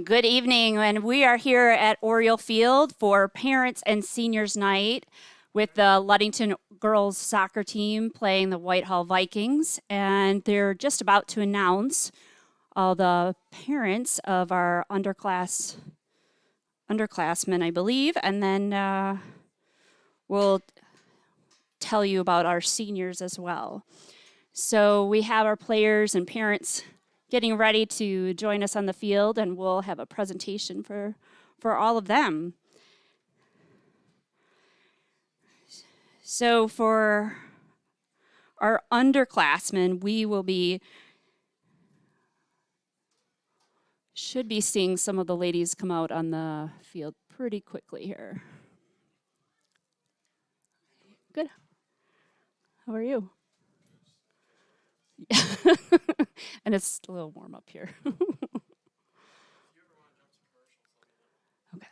Good evening, and we are here at Oriole Field for Parents and Seniors Night with the Ludington girls soccer team playing the Whitehall Vikings, and they're just about to announce all the parents of our underclassmen, I believe, and then we'll tell you about our seniors as well. So we have our players and parents getting ready to join us on the field, and we'll have a presentation for all of them. So for our underclassmen, we should be seeing some of the ladies come out on the field pretty quickly here. Good. How are you? And it's a little warm up here. Okay,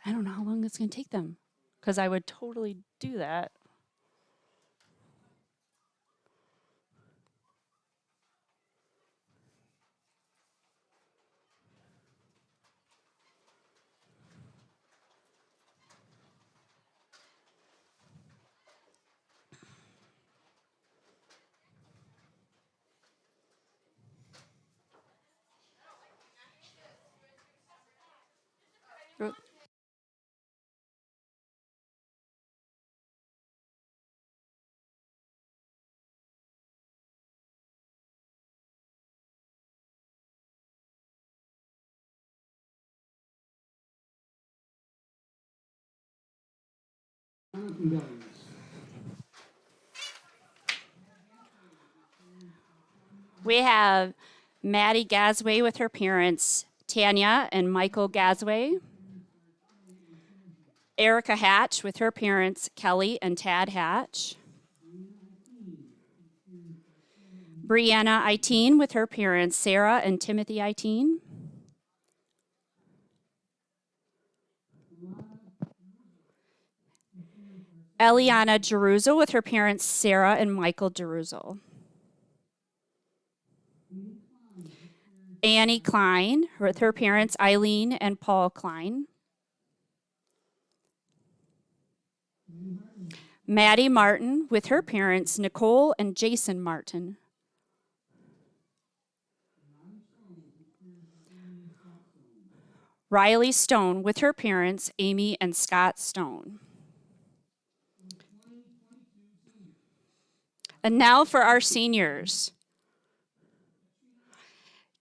I don't know how long it's going to take them, because I would totally do that. We have Maddie Gasway with her parents, Tanya and Michael Gasway. Erica Hatch with her parents, Kelly and Tad Hatch. Brianna Itine with her parents, Sarah and Timothy Itine. Eliana Jeruzel with her parents, Sarah and Michael Jeruzel. Annie Klein with her parents, Eileen and Paul Klein. Maddie Martin with her parents, Nicole and Jason Martin. Riley Stone with her parents, Amy and Scott Stone. And now for our seniors.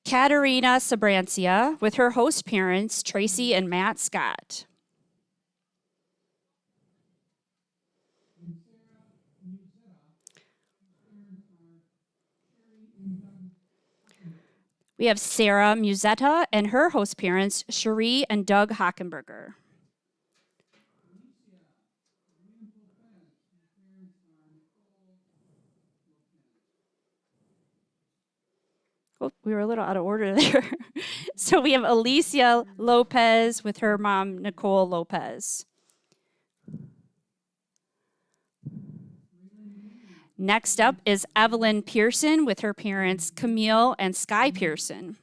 Katerina Sabrancia with her host parents, Tracy and Matt Scott. We have Sarah Musetta and her host parents, Cherie and Doug Hockenberger. Oh, we were a little out of order there. So we have Alicia Lopez with her mom, Nicole Lopez. Next up is Evelyn Pearson with her parents, Camille and Sky Pearson.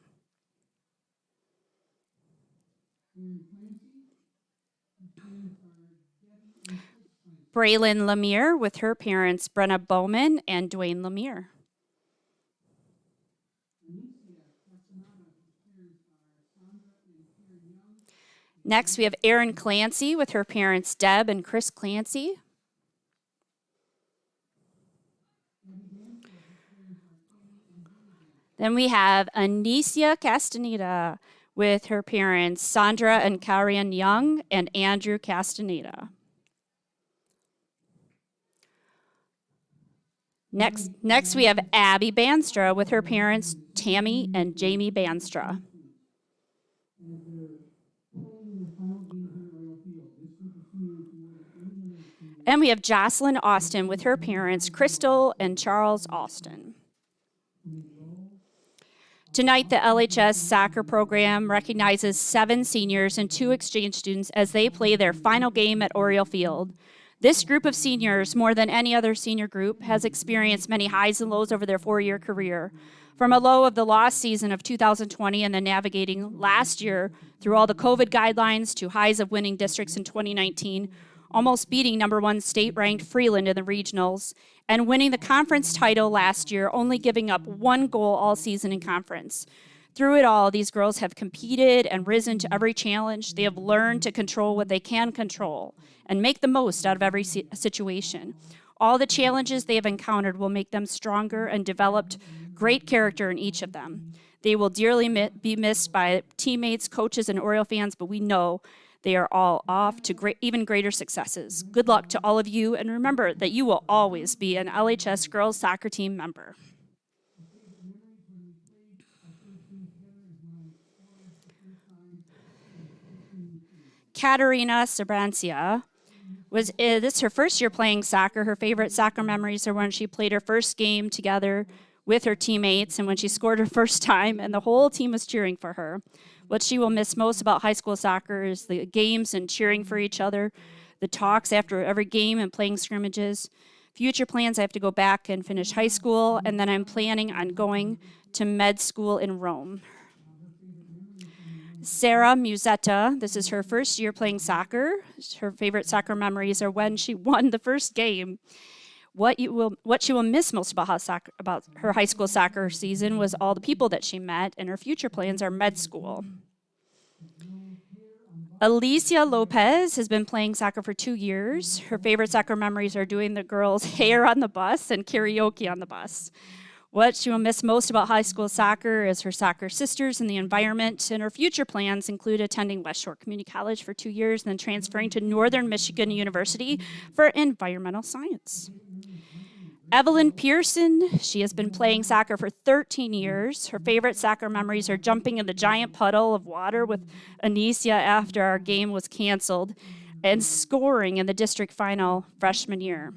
Braylon Lemire with her parents, Brenna Bowman and Dwayne Lemire. Next, we have Erin Clancy with her parents, Deb and Chris Clancy. Then we have Anicia Castaneda with her parents, Sandra and Karian Young and Andrew Castaneda. Next we have Abby Banstra with her parents, Tammy and Jamie Banstra. And we have Jocelyn Austin with her parents, Crystal and Charles Austin. Tonight, the LHS soccer program recognizes 7 seniors and 2 exchange students as they play their final game at Oriole Field. This group of seniors, more than any other senior group, has experienced many highs and lows over their 4-year career. From a low of the lost season of 2020 and then navigating last year through all the COVID guidelines to highs of winning districts in 2019, almost beating #1 state-ranked Freeland in the regionals, and winning the conference title last year, only giving up 1 goal all season in conference. Through it all, these girls have competed and risen to every challenge. They have learned to control what they can control and make the most out of every situation. All the challenges they have encountered will make them stronger and developed great character in each of them. They will dearly be missed by teammates, coaches, and Oriole fans, but we know they are all off to even greater successes. Good luck to all of you, and remember that you will always be an LHS girls soccer team member. Katerina Sabrancia this is her first year playing soccer. Her favorite soccer memories are when she played her first game together with her teammates and when she scored her first time and the whole team was cheering for her. What she will miss most about high school soccer is the games and cheering for each other, the talks after every game and playing scrimmages. Future plans, I have to go back and finish high school, and then I'm planning on going to med school in Rome. Sarah Musetta, this is her first year playing soccer. Her favorite soccer memories are when she won the first game. What she will miss most about her high school soccer season was all the people that she met, and her future plans are med school. Alicia Lopez has been playing soccer for 2 years. Her favorite soccer memories are doing the girls' hair on the bus and karaoke on the bus. What she will miss most about high school soccer is her soccer sisters and the environment, and her future plans include attending West Shore Community College for 2 years, then transferring to Northern Michigan University for environmental science. Evelyn Pearson, she has been playing soccer for 13 years. Her favorite soccer memories are jumping in the giant puddle of water with Anicia after our game was canceled and scoring in the district final freshman year.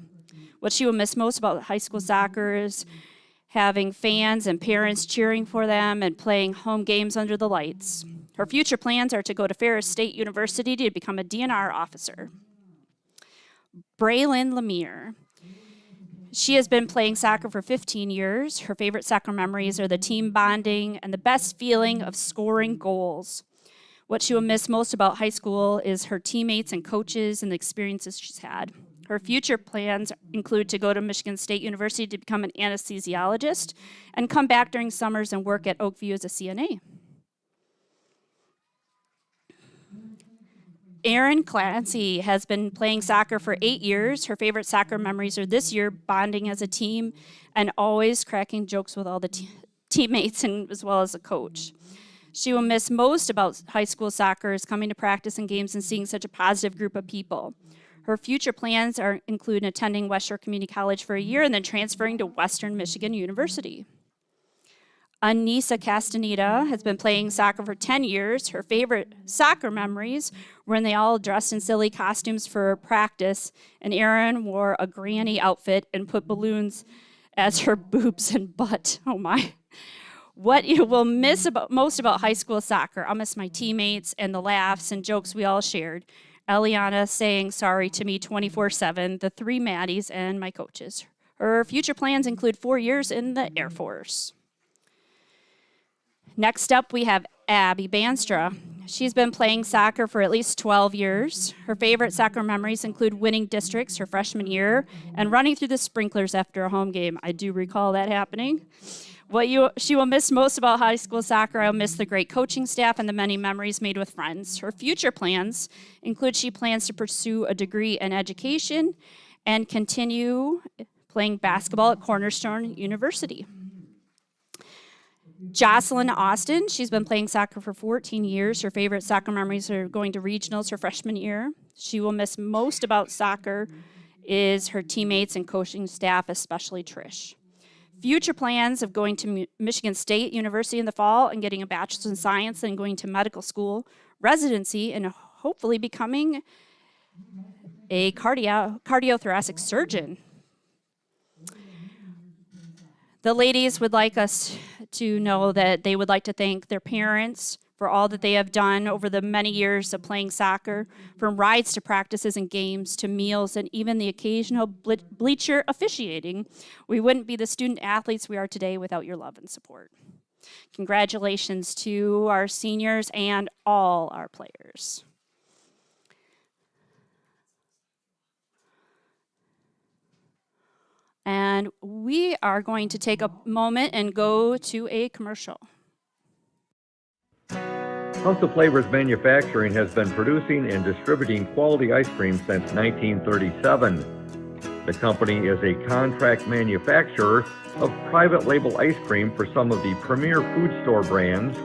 What she will miss most about high school soccer is having fans and parents cheering for them and playing home games under the lights. Her future plans are to go to Ferris State University to become a DNR officer. Braylon Lemire. She has been playing soccer for 15 years. Her favorite soccer memories are the team bonding and the best feeling of scoring goals. What she will miss most about high school is her teammates and coaches and the experiences she's had. Her future plans include to go to Michigan State University to become an anesthesiologist and come back during summers and work at Oakview as a CNA. Erin Clancy has been playing soccer for 8 years. Her favorite soccer memories are this year bonding as a team and always cracking jokes with all the teammates and as well as the coach. She will miss most about high school soccer is coming to practice and games and seeing such a positive group of people. Her future plans include attending West Shore Community College for a year and then transferring to Western Michigan University. Anissa Castaneda has been playing soccer for 10 years. Her favorite soccer memories were when they all dressed in silly costumes for practice, and Erin wore a granny outfit and put balloons as her boobs and butt. Oh my. What you will miss most about high school soccer, I'll miss my teammates and the laughs and jokes we all shared. Eliana saying sorry to me 24/7, the 3 Maddies, and my coaches. Her future plans include 4 years in the Air Force. Next up, we have Abby Banstra. She's been playing soccer for at least 12 years. Her favorite soccer memories include winning districts her freshman year and running through the sprinklers after a home game. I do recall that happening. What she will miss most about high school soccer, I'll miss the great coaching staff and the many memories made with friends. Her future plans include she plans to pursue a degree in education and continue playing basketball at Cornerstone University. Jocelyn Austin, she's been playing soccer for 14 years. Her favorite soccer memories are going to regionals her freshman year. She will miss most about soccer is her teammates and coaching staff, especially Trish. Future plans of going to Michigan State University in the fall and getting a bachelor's in science and going to medical school, residency, and hopefully becoming a cardiothoracic surgeon. The ladies would like us to know that they would like to thank their parents for all that they have done over the many years of playing soccer, from rides to practices and games to meals and even the occasional bleacher officiating. We wouldn't be the student athletes we are today without your love and support. Congratulations to our seniors and all our players. And we are going to take a moment and go to a commercial. House of Flavors Manufacturing has been producing and distributing quality ice cream since 1937. The company is a contract manufacturer of private label ice cream for some of the premier food store brands,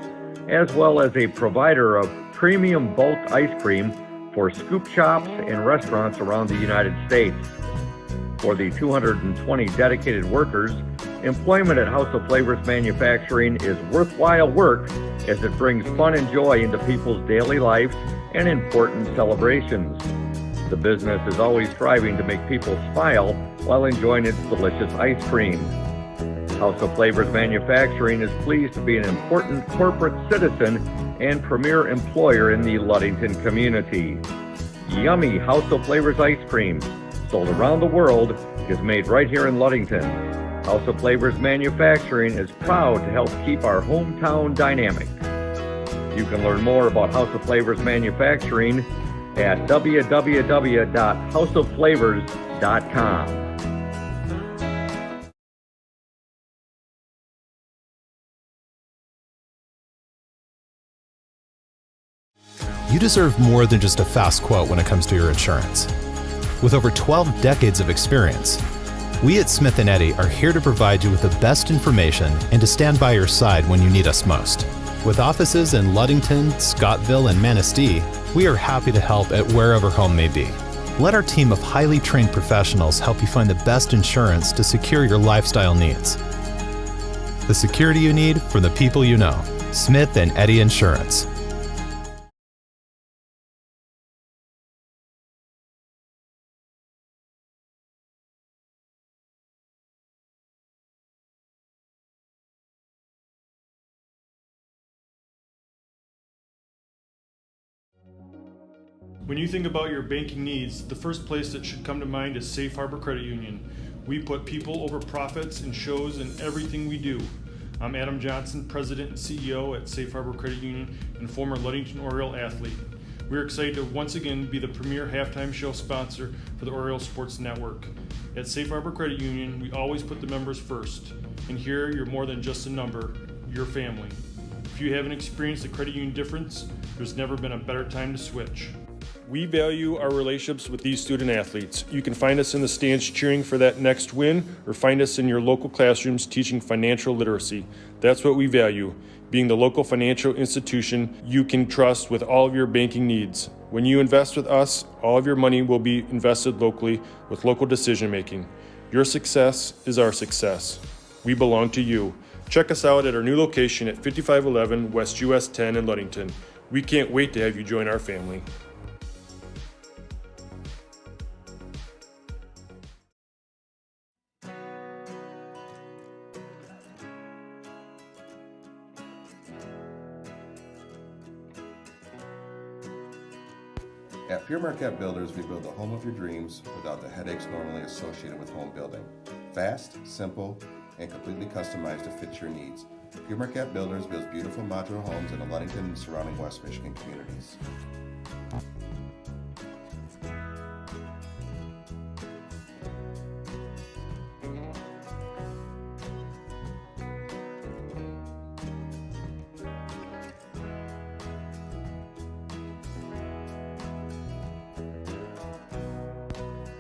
as well as a provider of premium bulk ice cream for scoop shops and restaurants around the United States. For the 220 dedicated workers, employment at House of Flavors Manufacturing is worthwhile work as it brings fun and joy into people's daily lives and important celebrations. The business is always striving to make people smile while enjoying its delicious ice cream. House of Flavors Manufacturing is pleased to be an important corporate citizen and premier employer in the Ludington community. Yummy House of Flavors ice cream, sold around the world, is made right here in Ludington. House of Flavors Manufacturing is proud to help keep our hometown dynamic. You can learn more about House of Flavors Manufacturing at www.houseofflavors.com. You deserve more than just a fast quote when it comes to your insurance. With over 12 decades of experience, we at Smith & Eddy are here to provide you with the best information and to stand by your side when you need us most. With offices in Ludington, Scottville, and Manistee, we are happy to help at wherever home may be. Let our team of highly trained professionals help you find the best insurance to secure your lifestyle needs. The security you need from the people you know. Smith & Eddy Insurance. When you think about your banking needs, the first place that should come to mind is Safe Harbor Credit Union. We put people over profits and shows in everything we do. I'm Adam Johnson, President and CEO at Safe Harbor Credit Union and former Ludington Oriole athlete. We're excited to once again be the premier halftime show sponsor for the Oriole Sports Network. At Safe Harbor Credit Union, we always put the members first. And here, you're more than just a number, you're family. If you haven't experienced the credit union difference, there's never been a better time to switch. We value our relationships with these student athletes. You can find us in the stands cheering for that next win, or find us in your local classrooms teaching financial literacy. That's what we value, being the local financial institution you can trust with all of your banking needs. When you invest with us, all of your money will be invested locally with local decision making. Your success is our success. We belong to you. Check us out at our new location at 5511 West US 10 in Ludington. We can't wait to have you join our family. At Pure Marquette Builders, we build the home of your dreams without the headaches normally associated with home building. Fast, simple, and completely customized to fit your needs. Pure Marquette Builders builds beautiful modular homes in the Ludington and surrounding West Michigan communities.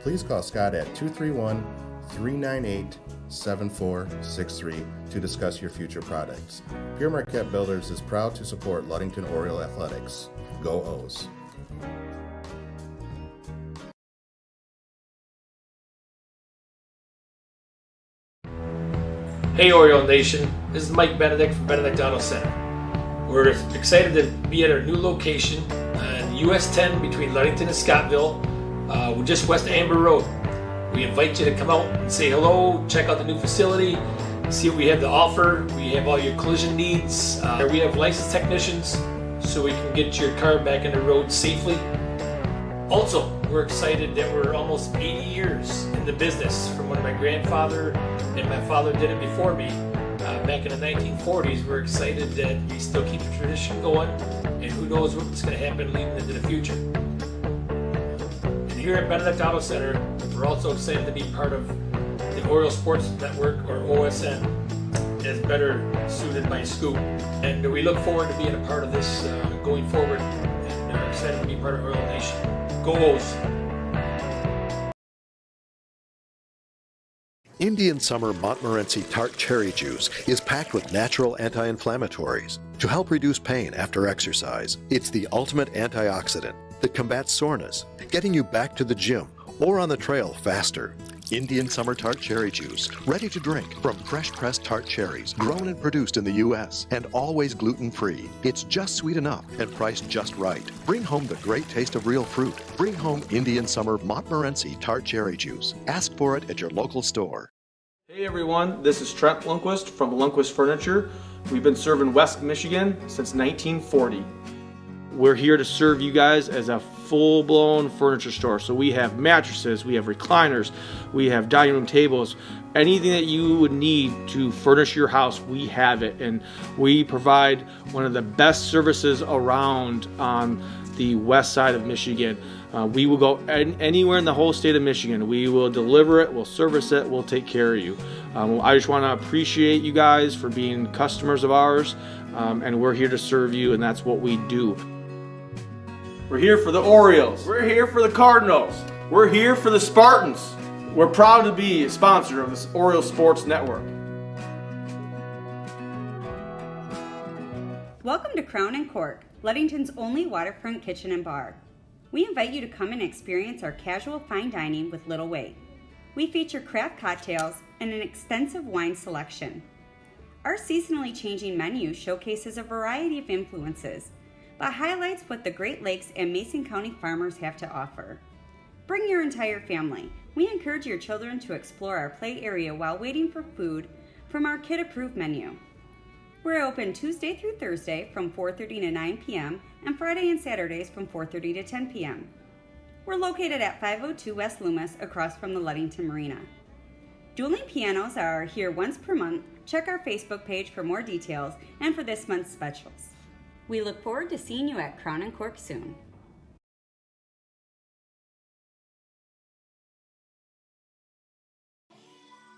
Please call Scott at 231-398-7463 to discuss your future projects. Pure Marquette Builders is proud to support Ludington Oriole Athletics. Go O's! Hey Oriole Nation, this is Mike Benedict from Benedict Auto Center. We're excited to be at our new location on US 10 between Ludington and Scottville. We're just west of Amber Road. We invite you to come out and say hello, check out the new facility, see what we have to offer. We have all your collision needs. We have licensed technicians so we can get your car back on the road safely. Also, we're excited that we're almost 80 years in the business from when my grandfather and my father did it before me. Back in the 1940s, we're excited that we still keep the tradition going, and who knows what's going to happen leading into the future. And here at Benedict Auto Center, we're also excited to be part of the Oriole Sports Network, or OSN, as better suited by Scoop. And we look forward to being a part of this going forward, and are excited to be part of Oriole Nation. Go O's! Indian Summer Montmorency Tart Cherry Juice is packed with natural anti-inflammatories to help reduce pain after exercise. It's the ultimate antioxidant that combats soreness, getting you back to the gym or on the trail faster. Indian Summer Tart Cherry Juice, ready to drink from fresh-pressed tart cherries, grown and produced in the U.S., and always gluten-free. It's just sweet enough and priced just right. Bring home the great taste of real fruit. Bring home Indian Summer Montmorency Tart Cherry Juice. Ask for it at your local store. Hey everyone, this is Trent Lundquist from Lundquist Furniture. We've been serving West Michigan since 1940. We're here to serve you guys as a full-blown furniture store. So we have mattresses, we have recliners, we have dining room tables, anything that you would need to furnish your house, we have it. And we provide one of the best services around on the west side of Michigan. We will go anywhere in the whole state of Michigan. We will deliver it, we'll service it, we'll take care of you. I just want to appreciate you guys for being customers of ours, and we're here to serve you, and that's what we do. We're here for the Orioles. We're here for the Cardinals. We're here for the Spartans. We're proud to be a sponsor of this Oriole Sports Network. Welcome to Crown & Cork, Ludington's only waterfront kitchen and bar. We invite you to come and experience our casual fine dining with little wait. We feature craft cocktails and an extensive wine selection. Our seasonally changing menu showcases a variety of influences, but highlights what the Great Lakes and Mason County farmers have to offer. Bring your entire family. We encourage your children to explore our play area while waiting for food from our kid-approved menu. We're open Tuesday through Thursday from 4:30 to 9 p.m. and Friday and Saturdays from 4:30 to 10 p.m. We're located at 502 West Loomis across from the Ludington Marina. Dueling pianos are here once per month. Check our Facebook page for more details and for this month's specials. We look forward to seeing you at Crown & Cork soon.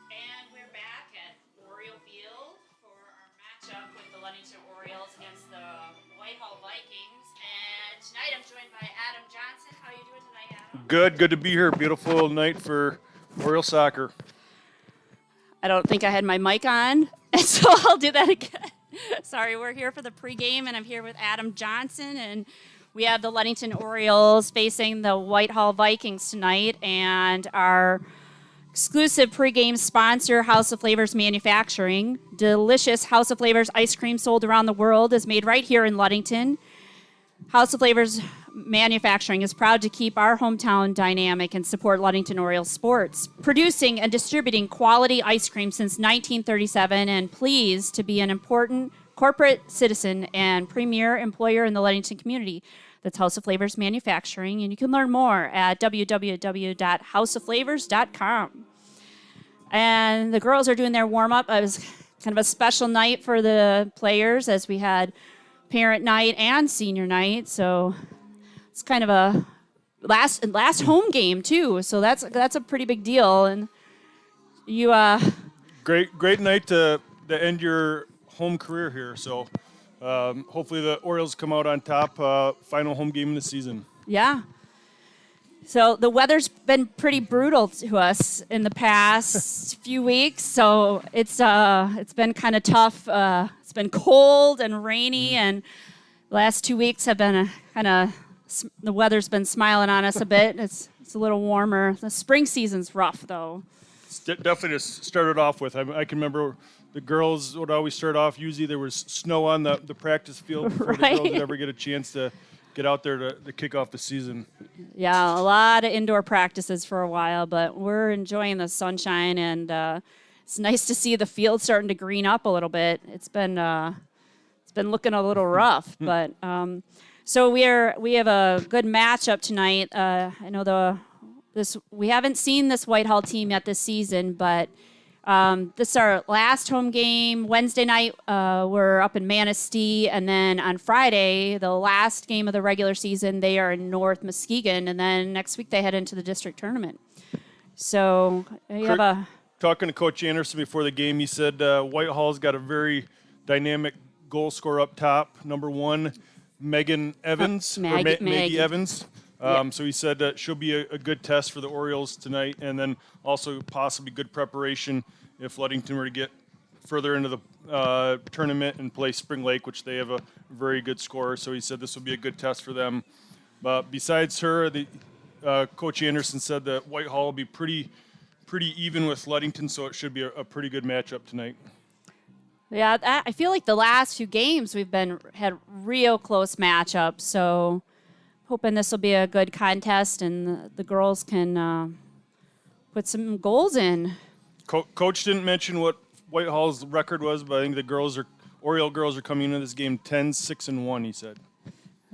And we're back at Oriole Field for our matchup with the Ludington Orioles against the Whitehall Vikings. And tonight I'm joined by Adam Johnson. How are you doing tonight, Adam? Good to be here. Beautiful night for Oriole soccer. I don't think I had my mic on, and so I'll do that again. Sorry, we're here for the pregame, and I'm here with Adam Johnson, and we have the Ludington Orioles facing the Whitehall Vikings tonight, and our exclusive pregame sponsor, House of Flavors Manufacturing. Delicious House of Flavors ice cream sold around the world is made right here in Ludington. House of Flavors Manufacturing is proud to keep our hometown dynamic and support Ludington Orioles sports, producing and distributing quality ice cream since 1937, and pleased to be an important corporate citizen and premier employer in the Ludington community. That's House of Flavors Manufacturing, and you can learn more at www.houseofflavors.com. And the girls are doing their warm-up. It was kind of a special night for the players as we had parent night and senior night, so it's kind of a last home game too, so that's a pretty big deal. And you Great night to end your home career here. So hopefully the Orioles come out on top. Final home game of the season. Yeah. So the weather's been pretty brutal to us in the past few weeks, so it's been kind of tough. It's been cold and rainy, and the last 2 weeks have been the weather's been smiling on us a bit. It's a little warmer. The spring season's rough, though. It's definitely just started off with. I can remember the girls would always start off. Usually there was snow on the practice field before Right. the girls would ever get a chance to get out there to kick off the season. Yeah, a lot of indoor practices for a while, but we're enjoying the sunshine, and it's nice to see the field starting to green up a little bit. It's been it's been looking a little rough. But so we have a good matchup tonight. I know we haven't seen this Whitehall team yet this season, but this is our last home game. Wednesday night, we're up in Manistee, and then on Friday, the last game of the regular season, they are in North Muskegon, and then next week they head into the district tournament. So you have talking to Coach Anderson before the game, he said Whitehall's got a very dynamic goal scorer up top. Number 1, Megan Evans, Maggie Evans. So he said she'll be a good test for the Orioles tonight, and then also possibly good preparation if Ludington were to get further into the tournament and play Spring Lake, which they have a very good scorer. So he said this will be a good test for them. Besides her, Coach Anderson said that Whitehall will be pretty even with Ludington, so it should be a pretty good matchup tonight. Yeah, I feel like the last few games we've had real close matchups, so hoping this will be a good contest and the girls can put some goals in. Coach didn't mention what Whitehall's record was, but I think the Oriole girls are coming into this game 10-6-1, he said.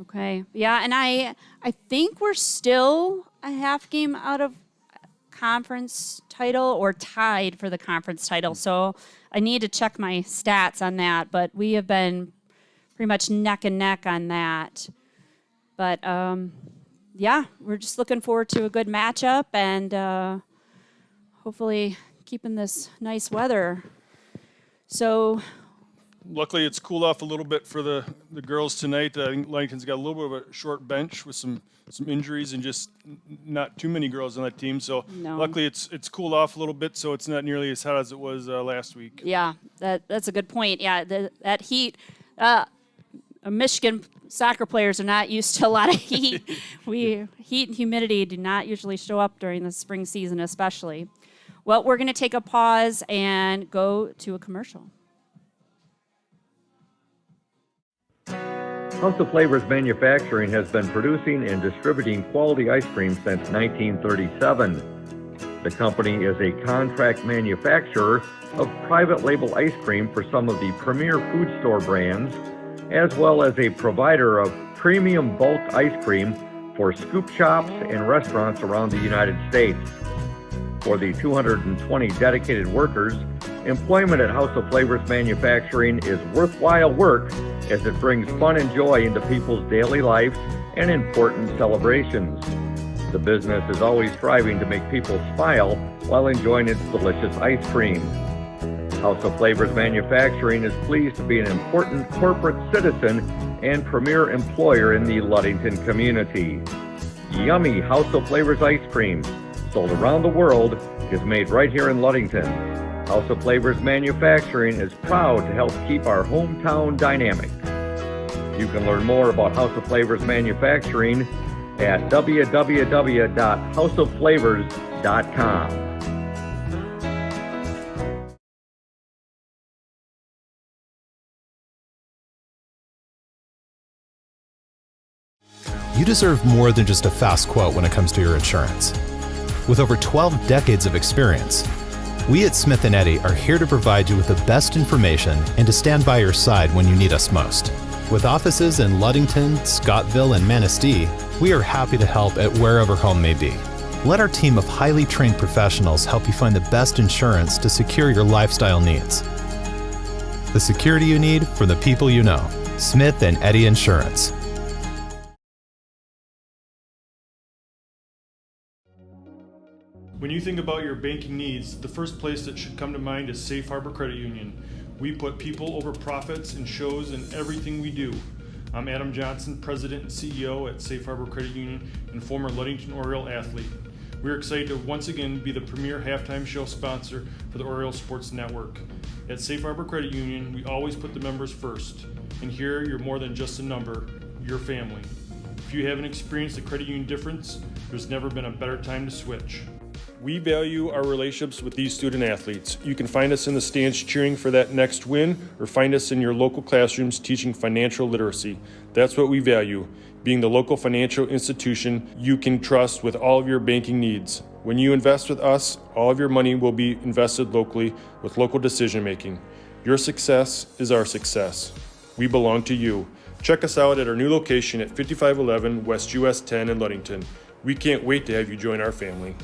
Okay. Yeah, and I think we're still a half game out of conference title or tied for the conference title. So I need to check my stats on that, but we have been pretty much neck and neck on that. But yeah, we're just looking forward to a good matchup and hopefully keeping this nice weather. So luckily it's cooled off a little bit for the girls tonight. I think Ludington's got a little bit of a short bench with some injuries and just not too many girls on that team. So luckily it's cooled off a little bit, so it's not nearly as hot as it was last week. Yeah, that's a good point. Yeah, that heat, Michigan soccer players are not used to a lot of heat. Heat and humidity do not usually show up during the spring season especially. Well, we're going to take a pause and go to a commercial. House of Flavors Manufacturing has been producing and distributing quality ice cream since 1937. The company is a contract manufacturer of private label ice cream for some of the premier food store brands, as well as a provider of premium bulk ice cream for scoop shops and restaurants around the United States. For the 220 dedicated workers, employment at House of Flavors Manufacturing is worthwhile work as it brings fun and joy into people's daily lives and important celebrations. The business is always striving to make people smile while enjoying its delicious ice cream. House of Flavors Manufacturing is pleased to be an important corporate citizen and premier employer in the Ludington community. Yummy House of Flavors ice cream, sold around the world, is made right here in Ludington. House of Flavors Manufacturing is proud to help keep our hometown dynamic. You can learn more about House of Flavors Manufacturing at www.houseofflavors.com. You deserve more than just a fast quote when it comes to your insurance. With over 12 decades of experience, we at Smith & Eddy are here to provide you with the best information and to stand by your side when you need us most. With offices in Ludington, Scottville, and Manistee, we are happy to help at wherever home may be. Let our team of highly trained professionals help you find the best insurance to secure your lifestyle needs. The security you need from the people you know. Smith & Eddy Insurance. When you think about your banking needs, the first place that should come to mind is Safe Harbor Credit Union. We put people over profits and shows in everything we do. I'm Adam Johnson, President and CEO at Safe Harbor Credit Union and former Ludington Oriole athlete. We're excited to once again be the premier halftime show sponsor for the Oriole Sports Network. At Safe Harbor Credit Union, we always put the members first. And here, you're more than just a number, you're family. If you haven't experienced the credit union difference, there's never been a better time to switch. We value our relationships with these student athletes. You can find us in the stands cheering for that next win, or find us in your local classrooms teaching financial literacy. That's what we value, being the local financial institution you can trust with all of your banking needs. When you invest with us, all of your money will be invested locally with local decision making. Your success is our success. We belong to you. Check us out at our new location at 5511 West US 10 in Ludington. We can't wait to have you join our family.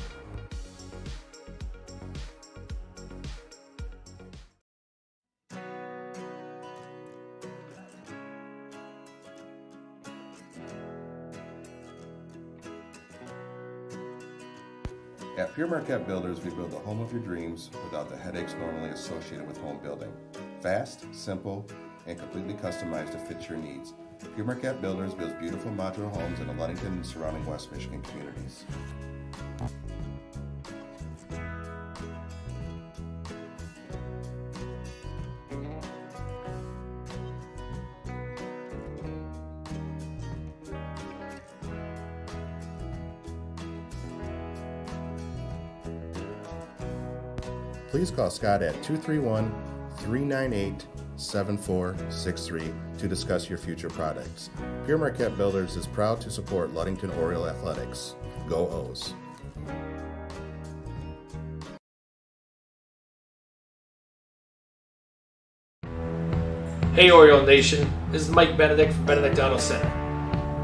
At Pure Marquette Builders, we build the home of your dreams without the headaches normally associated with home building. Fast, simple, and completely customized to fit your needs. Pure Marquette Builders builds beautiful modular homes in the Ludington and surrounding West Michigan communities. Please call Scott at 231-398-7463 to discuss your future products. Pure Marquette Builders is proud to support Ludington Oriole Athletics. Go O's! Hey Oriole Nation, this is Mike Benedict from Benedict Auto Center.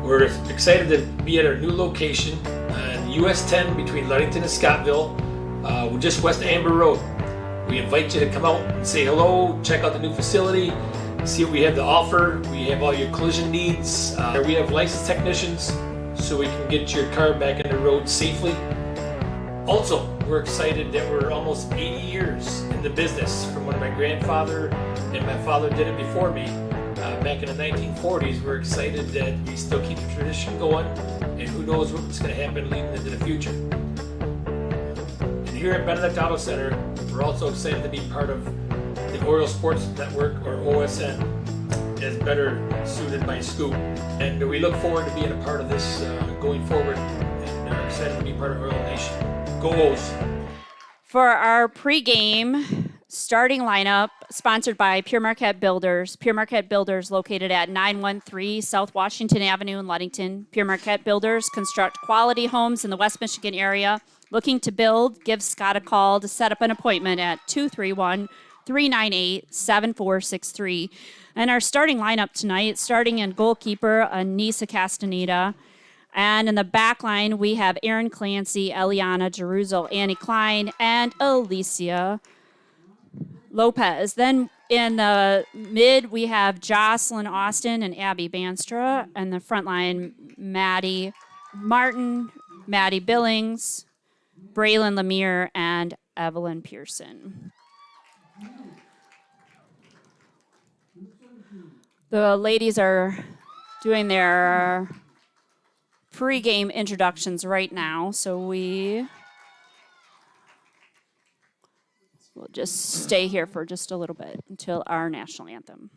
We're excited to be at our new location on US 10 between Ludington and Scottville. We're just west of Amber Road. We invite you to come out and say hello, check out the new facility, see what we have to offer. We have all your collision needs. We have licensed technicians so we can get your car back on the road safely. Also, we're excited that we're almost 80 years in the business from when my grandfather and my father did it before me back in the 1940s. We're excited that we still keep the tradition going, and who knows what's going to happen leading into the future. And here at Benedict Auto Center, we're also excited to be part of the Oriole Sports Network, or OSN, as better suited by Scoop. And we look forward to being a part of this going forward, and are excited to be part of Oriole Nation. Go O's! For our pregame starting lineup, sponsored by Pure Marquette Builders. Pure Marquette Builders, located at 913 South Washington Avenue in Ludington. Pure Marquette Builders construct quality homes in the West Michigan area. Looking to build? Give Scott a call to set up an appointment at 231-398-7463. And our starting lineup tonight, starting in goalkeeper, Anissa Castaneda. And in the back line, we have Erin Clancy, Eliana Jeruzo, Annie Klein, and Alicia Lopez. Then in the mid, we have Jocelyn Austin and Abby Banstra. And the front line, Maddie Martin, Maddie Billings, Braylon Lemire, and Evelyn Pearson. The ladies are doing their pre-game introductions right now, so we'll just stay here for just a little bit until our national anthem.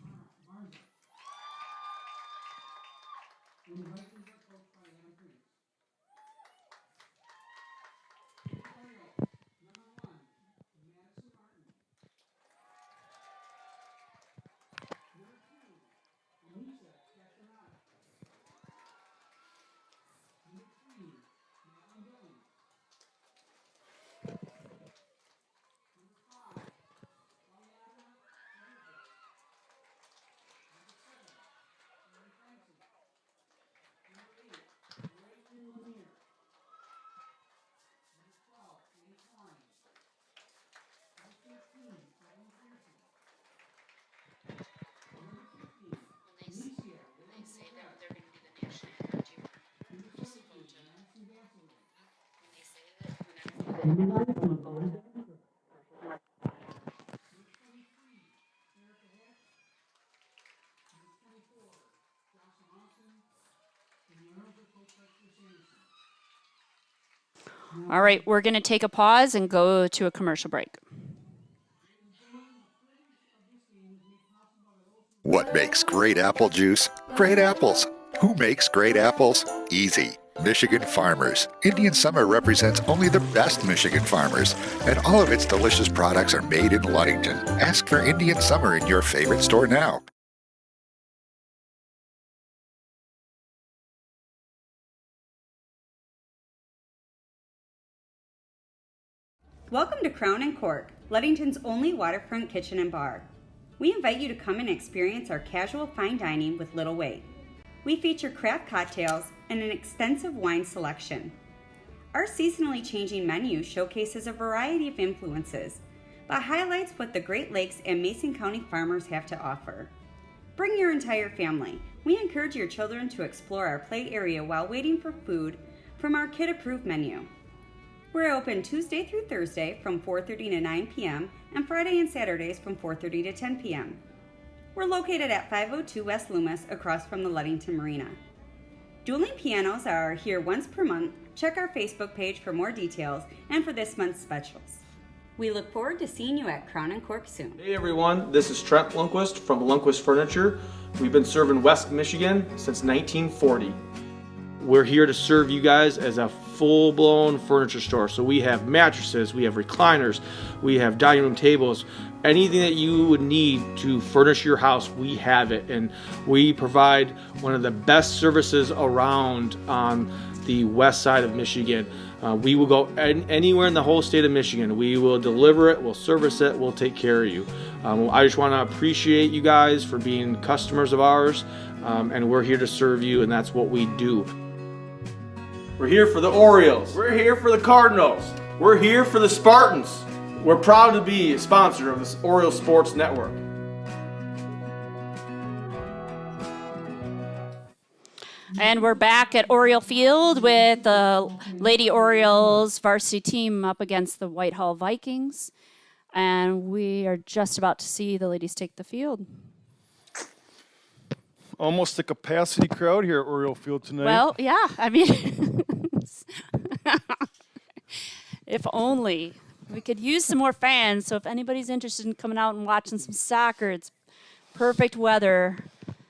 All right, we're going to take a pause and go to a commercial break. What makes great apple juice? Great apples. Who makes great apples? Easy. Michigan farmers. Indian Summer represents only the best Michigan farmers, and all of its delicious products are made in Ludington. Ask for Indian Summer in your favorite store now. Welcome to Crown and Cork, Ludington's only waterfront kitchen and bar. We invite you to come and experience our casual fine dining with little wait. We feature craft cocktails and an extensive wine selection. Our seasonally changing menu showcases a variety of influences, but highlights what the Great Lakes and Mason County farmers have to offer. Bring your entire family. We encourage your children to explore our play area while waiting for food from our kid-approved menu. We're open Tuesday through Thursday from 4:30 to 9 p.m. and Friday and Saturdays from 4:30 to 10 p.m. We're located at 502 West Loomis across from the Ludington Marina. Dueling pianos are here once per month. Check our Facebook page for more details and for this month's specials. We look forward to seeing you at Crown and Cork soon. Hey everyone, this is Trent Lundquist from Lundquist Furniture. We've been serving West Michigan since 1940. We're here to serve you guys as a full-blown furniture store. So we have mattresses, we have recliners, we have dining room tables, anything that you would need to furnish your house, we have it. And we provide one of the best services around on the west side of Michigan. We will go anywhere in the whole state of Michigan. We will deliver it, we'll service it, we'll take care of you. I just want to appreciate you guys for being customers of ours, and we're here to serve you, and that's what we do. We're here for the Orioles. We're here for the Cardinals. We're here for the Spartans. We're proud to be a sponsor of this Orioles Sports Network. And we're back at Oriole Field with the Lady Orioles varsity team up against the Whitehall Vikings. And we are just about to see the ladies take the field. Almost a capacity crowd here at Oriole Field tonight. Well, yeah, I mean, if only. We could use some more fans, so if anybody's interested in coming out and watching some soccer, it's perfect weather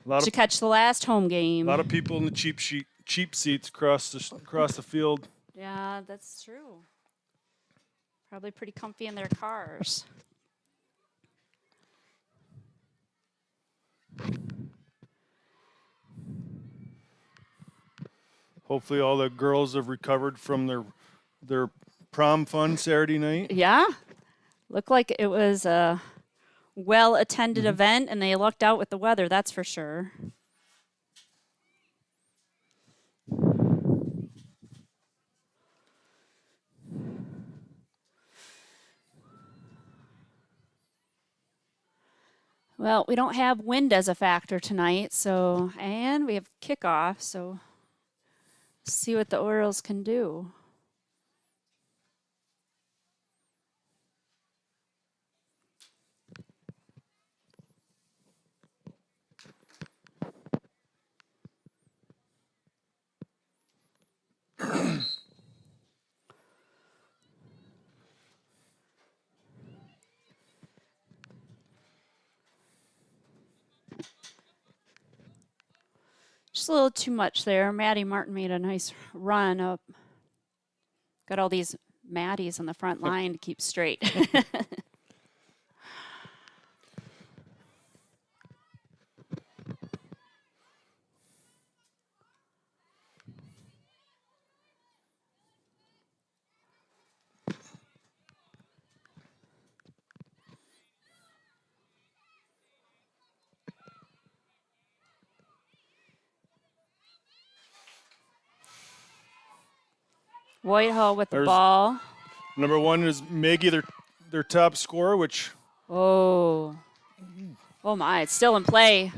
to catch the last home game. A lot of people in the cheap seats across the field. Yeah, that's true. Probably pretty comfy in their cars. Hopefully all the girls have recovered from their prom fun Saturday night. Yeah. Looked like it was a well-attended event, and they lucked out with the weather, that's for sure. Well, we don't have wind as a factor tonight, and we have kickoff, so see what the Orioles can do. Just a little too much there. Maddie Martin made a nice run up. Got all these Maddies on the front line to keep straight. Whitehall with the ball. Number one is Maggie, their top scorer, which... Oh my, it's still in play.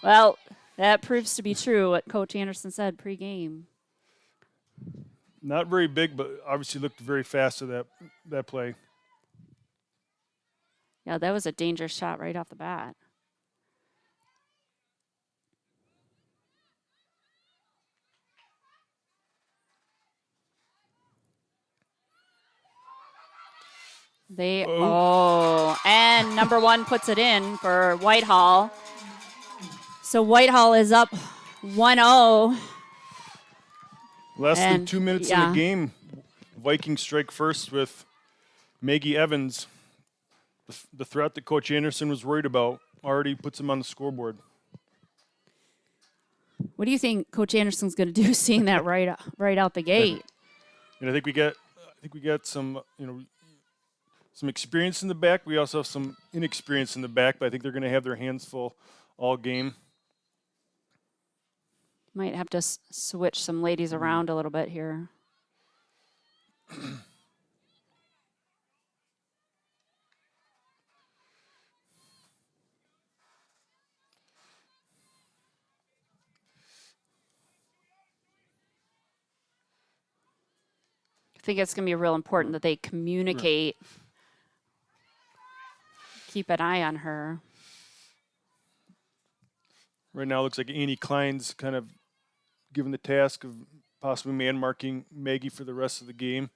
Well, that proves to be true, what Coach Anderson said pregame. Not very big, but obviously looked very fast to that play. Yeah, that was a dangerous shot right off the bat. And number one puts it in for Whitehall. So Whitehall is up 1-0. Less than 2 minutes in the game. Vikings strike first with Maggie Evans. The threat that Coach Anderson was worried about already puts him on the scoreboard. What do you think Coach Anderson's going to do, seeing that right out the gate? And I think we get some some experience in the back. We also have some inexperience in the back, but I think they're going to have their hands full all game. Might have to switch some ladies around a little bit here. I think it's going to be real important that they communicate. Keep an eye on her. Right now, it looks like Annie Klein's kind of given the task of possibly man-marking Maggie for the rest of the game.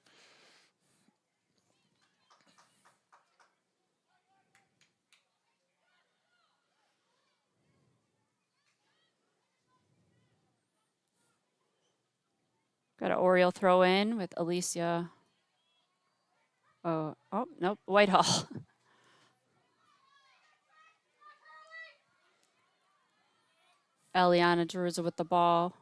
Got an Oriole throw in with Alicia. Oh, nope, Whitehall. Eliana Jerusa with the ball.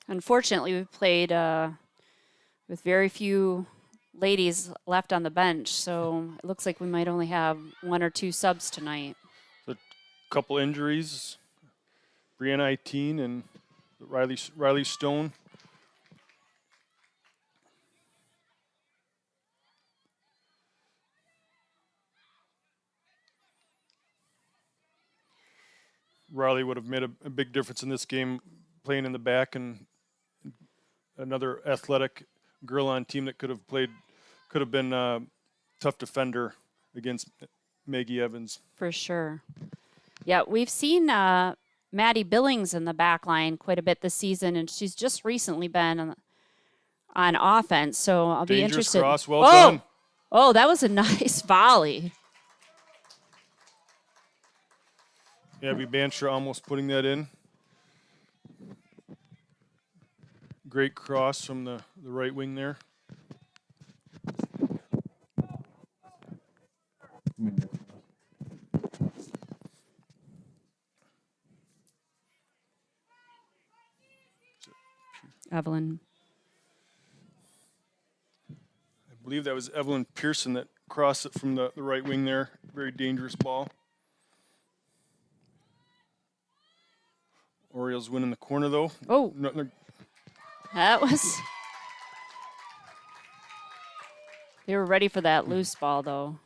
Unfortunately, we played with very few ladies left on the bench, so it looks like we might only have 1 or 2 subs tonight. A couple injuries, Brianna Iteen and Riley Stone. Riley would have made a big difference in this game, playing in the back, and another athletic girl on team that could have been a tough defender against Maggie Evans. For sure. Yeah, we've seen Maddie Billings in the back line quite a bit this season, and she's just recently been on offense, so I'll be interested. Dangerous cross, well done. Oh, that was a nice volley. Abby Bancher almost putting that in. Great cross from the right wing there. Evelyn. I believe that was Evelyn Pearson that crossed it from the right wing there. Very dangerous ball. Orioles win in the corner, though. Oh. That was... They were ready for that loose ball, though.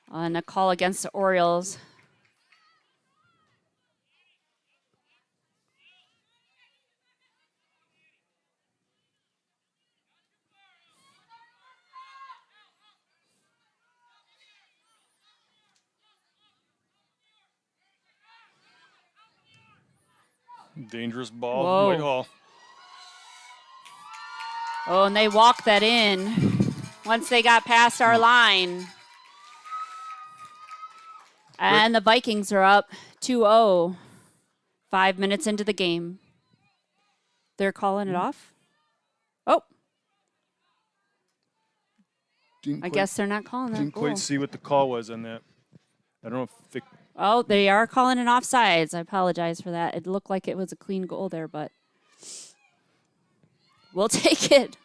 And a call against the Orioles. Dangerous ball, Whoa. Whitehall. Oh, and they walked that in once they got past our line. And the Vikings are up 2-0, 5 minutes into the game. They're calling it off? Oh. I guess they're not calling that Didn't goal. quite see what the call was on that. I don't know if they... Oh, they are calling it offsides. I apologize for that. It looked like it was a clean goal there, but we'll take it.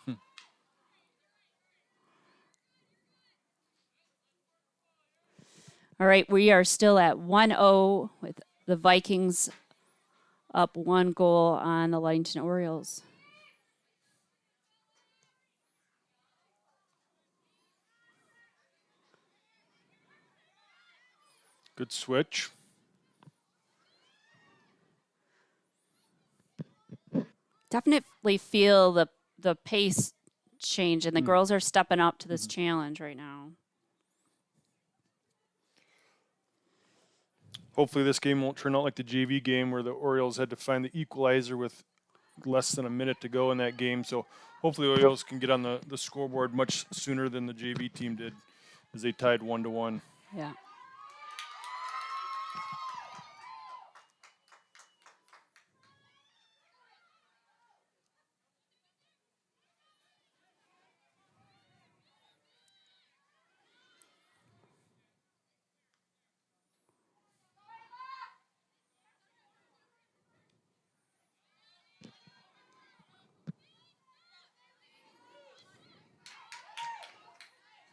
All right, we are still at 1-0 with the Vikings up 1 goal on the Ludington Orioles. Good switch. Definitely feel the pace change, and the girls are stepping up to this challenge right now. Hopefully this game won't turn out like the JV game where the Orioles had to find the equalizer with less than a minute to go in that game. So hopefully the Orioles can get on the scoreboard much sooner than the JV team did as they tied 1-1. Yeah.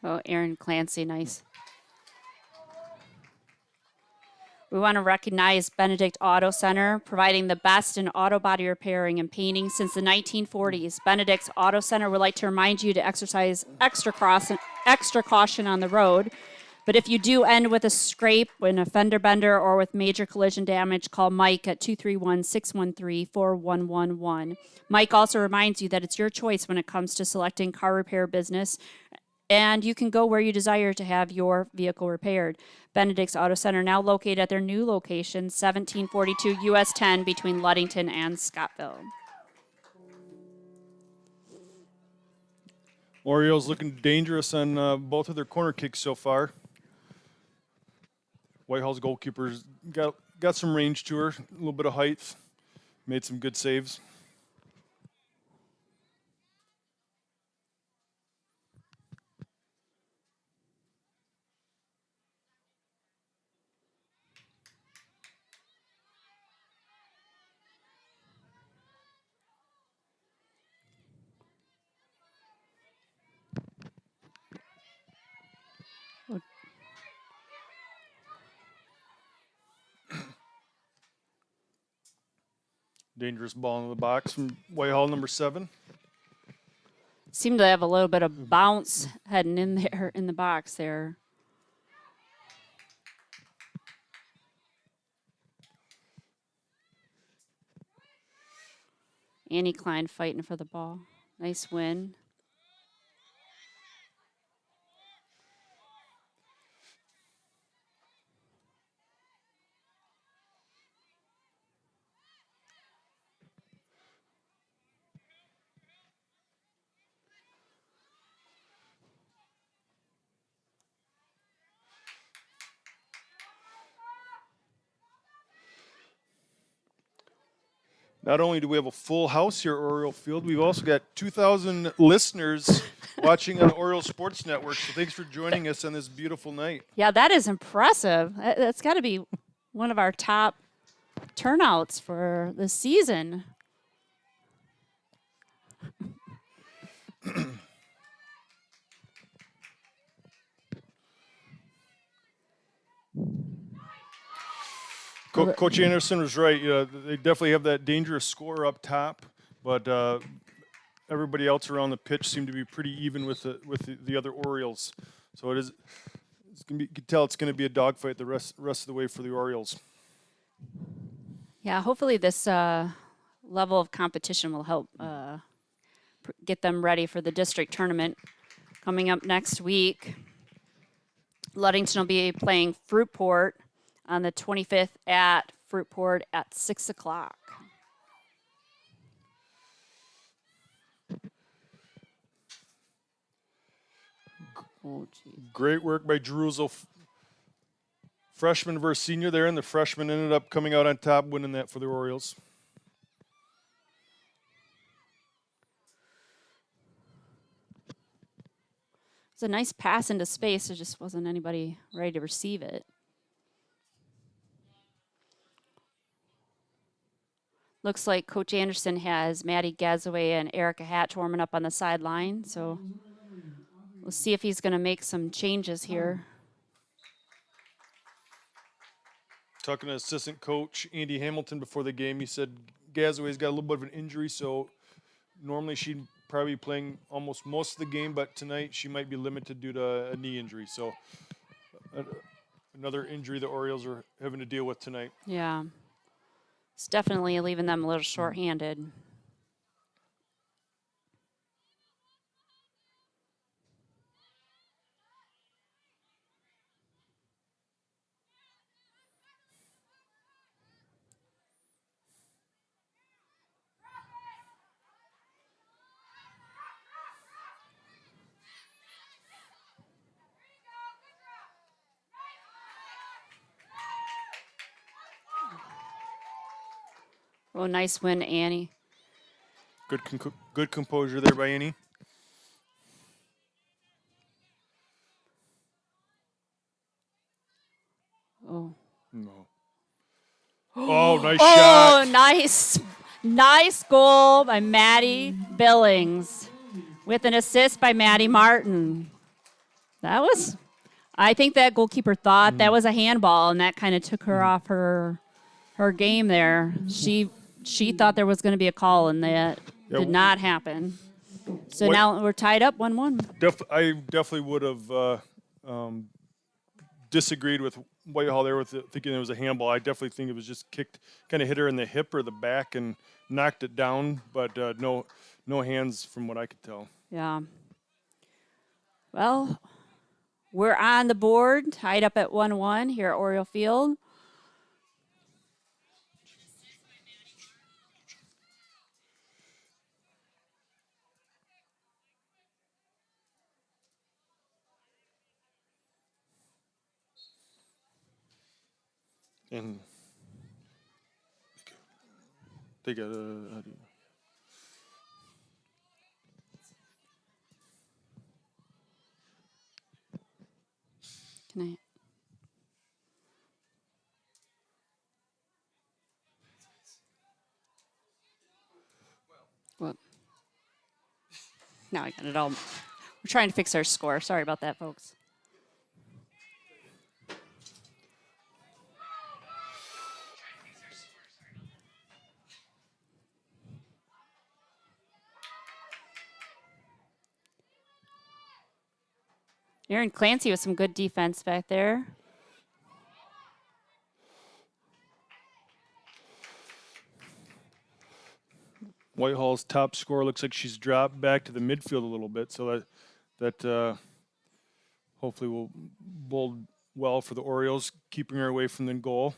Oh, Aaron Clancy, nice. We want to recognize Benedict Auto Center, providing the best in auto body repairing and painting since the 1940s. Benedict's Auto Center would like to remind you to exercise extra caution on the road. But if you do end with a scrape, with a fender bender, or with major collision damage, call Mike at 231-613-4111. Mike also reminds you that it's your choice when it comes to selecting car repair business, and you can go where you desire to have your vehicle repaired. Benedict's Auto Center, now located at their new location, 1742 US 10, between Ludington and Scottville. Orioles looking dangerous on both of their corner kicks so far. Whitehall's goalkeeper's got some range to her, a little bit of height, made some good saves. Dangerous ball in the box from Whitehall, number 7. Seemed to have a little bit of bounce heading in there in the box there. Annie Klein fighting for the ball. Nice win. Not only do we have a full house here at Oriole Field, we've also got 2,000 listeners watching on the Oriole Sports Network. So thanks for joining us on this beautiful night. Yeah, that is impressive. That's got to be one of our top turnouts for the season. Coach Anderson was right. They definitely have that dangerous scorer up top, but everybody else around the pitch seemed to be pretty even with the other Orioles. So it's gonna be, you can tell it's going to be a dogfight the rest of the way for the Orioles. Yeah, hopefully this level of competition will help get them ready for the district tournament coming up next week. Ludington will be playing Fruitport on the 25th at Fruitport at 6 o'clock. Oh, great work by Jerusalem. Freshman versus senior there, and the freshman ended up coming out on top, winning that for the Orioles. It's a nice pass into space. There just wasn't anybody ready to receive it. Looks like Coach Anderson has Maddie Gazaway and Erica Hatch warming up on the sideline. So we'll see if he's going to make some changes here. Talking to assistant coach Andy Hamilton before the game, he said Gazaway's got a little bit of an injury, so normally she'd probably be playing almost most of the game, but tonight she might be limited due to a knee injury. So another injury the Orioles are having to deal with tonight. Yeah. It's definitely leaving them a little short-handed. Oh, nice win, Annie. Good composure there by Annie. Oh. No. Oh, nice shot. Oh, nice goal by Maddie Billings with an assist by Maddie Martin. I think that goalkeeper thought that was a handball, and that kind of took her off her game there. She thought there was going to be a call, and that did not happen. So now we're tied up 1-1. I definitely would have disagreed with Whitehall there with thinking it was a handball. I definitely think it was just kicked, kind of hit her in the hip or the back and knocked it down, but no hands from what I could tell. Yeah. Well, we're on the board, tied up at 1-1 here at Oriole Field. And they got a. Can I? What? Now I got it all. We're trying to fix our score. Sorry about that, folks. Aaron Clancy with some good defense back there. Whitehall's top scorer looks like she's dropped back to the midfield a little bit, so that hopefully will bode well for the Orioles, keeping her away from the goal.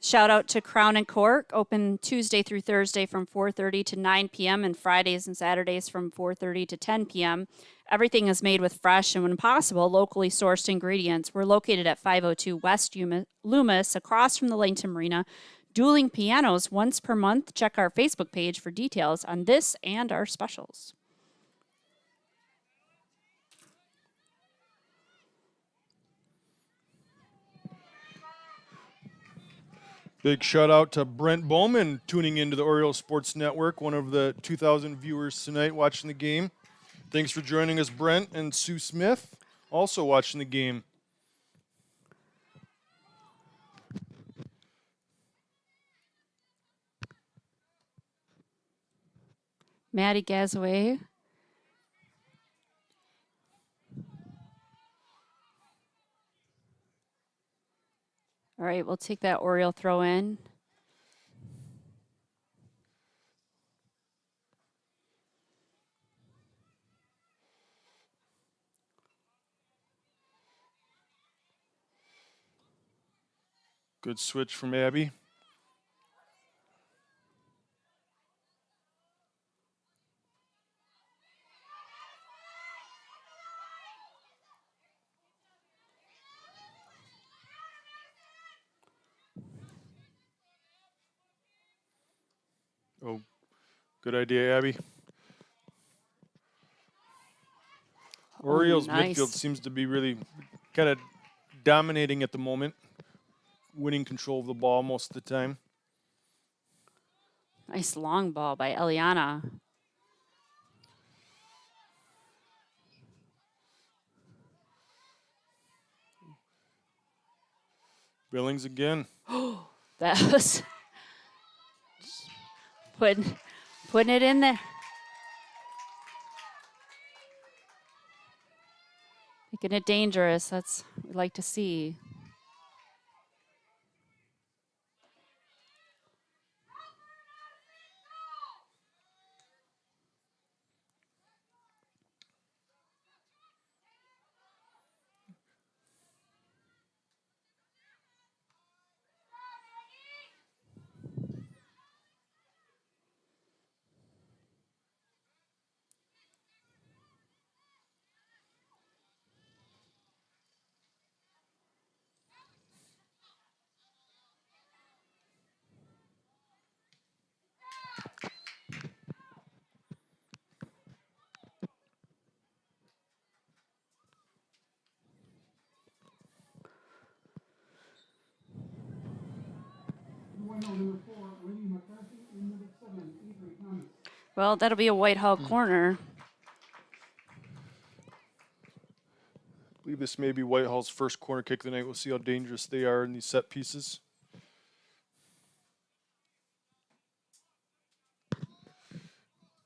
Shout out to Crown and Cork, open Tuesday through Thursday from 4:30 to 9 p.m. and Fridays and Saturdays from 4:30 to 10 p.m. Everything is made with fresh and, when possible, locally sourced ingredients. We're located at 502 West Loomis, across from the Langton Marina. Dueling pianos once per month. Check our Facebook page for details on this and our specials. Big shout out to Brent Bowman tuning into the Oriole Sports Network, one of the 2,000 viewers tonight watching the game. Thanks for joining us, Brent, and Sue Smith, also watching the game. Maddie Gazaway. All right, we'll take that Oriole throw in. Good switch from Abby. Oh, good idea, Abby. Orioles nice. midfield seems to be really kind of dominating at the moment, winning control of the ball most of the time. Nice long ball by Eliana. Billings again. That was putting it in there. Making it dangerous. That's what we like to see. Well, that'll be a Whitehall corner. I believe this may be Whitehall's first corner kick of the night. We'll see how dangerous they are in these set pieces.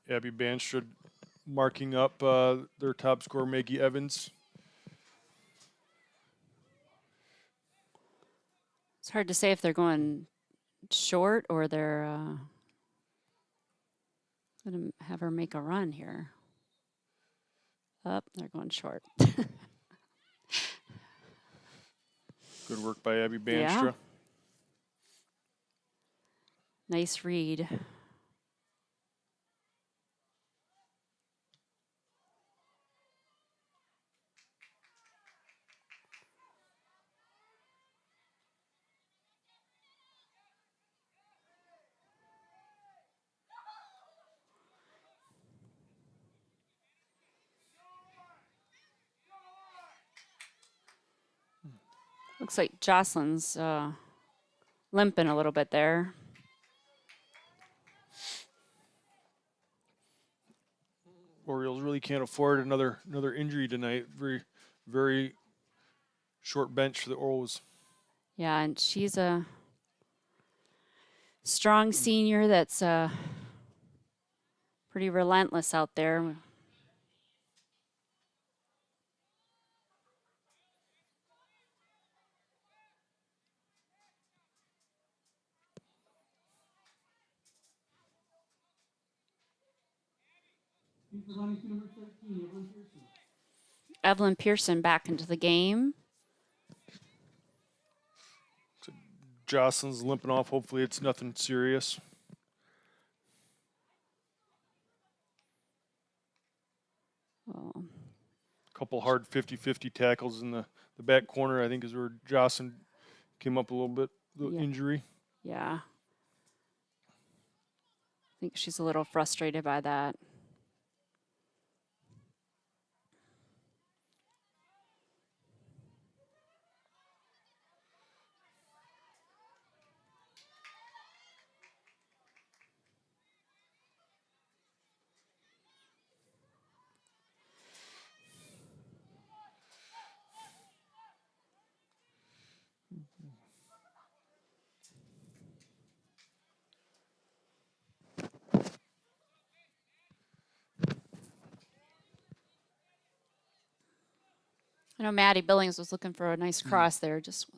Abby Banstrad marking up their top scorer, Maggie Evans. It's hard to say if they're going short or they're going to have her make a run here. They're going short. Good work by Abby Banstra. Yeah. Nice read. Looks like Jocelyn's limping a little bit there. Orioles really can't afford another injury tonight. Very short bench for the Orioles. Yeah, and she's a strong senior that's pretty relentless out there. Evelyn Pearson back into the game. So Jocelyn's limping off. Hopefully it's nothing serious. Oh. Couple hard 50-50 tackles in the back corner, I think, is where Jocelyn came up a little bit, injury. Yeah. I think she's a little frustrated by that. I know Maddie Billings was looking for a nice cross there, just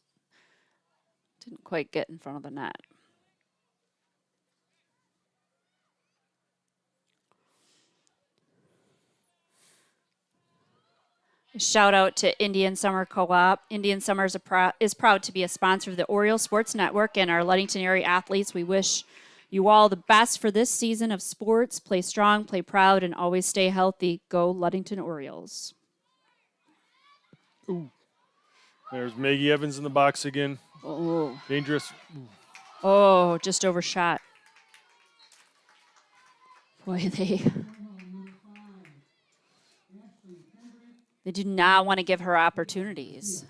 didn't quite get in front of the net. A shout out to Indian Summer Co-op. Indian Summer is proud to be a sponsor of the Oriole Sports Network and our Ludington area athletes. We wish you all the best for this season of sports. Play strong, play proud, and always stay healthy. Go Ludington Orioles. Ooh. There's Maggie Evans in the box again. Oh. Dangerous. Ooh. Oh, just overshot. Boy, they do not want to give her opportunities.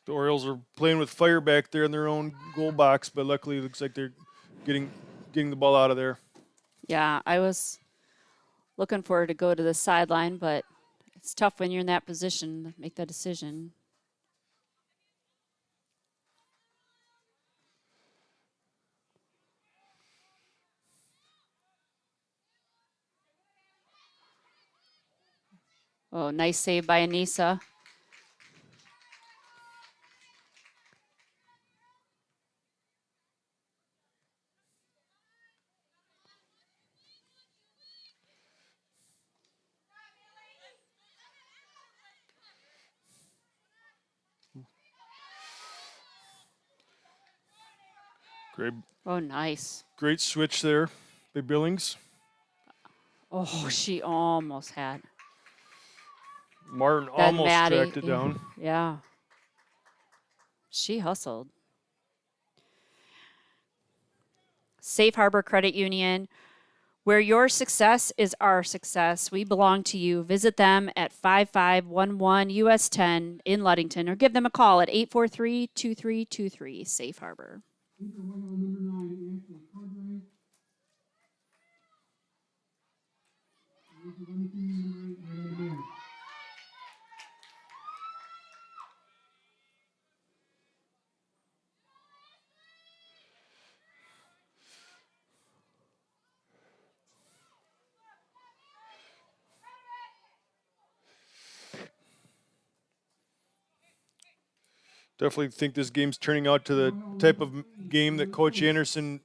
The Orioles are playing with fire back there in their own goal box, but luckily it looks like they're getting the ball out of there. Yeah, I was looking for her to go to the sideline, but it's tough when you're in that position to make that decision. Oh, nice save by Anissa. Oh, nice. Great switch there by Billings. Oh, she almost had. Martin Then almost Maddie, tracked it down. Yeah. She hustled. Safe Harbor Credit Union, where your success is our success. We belong to you. Visit them at 5511 US 10 in Ludington or give them a call at 843-2323. Safe Harbor. Definitely think this game's turning out to the type of game that Coach Anderson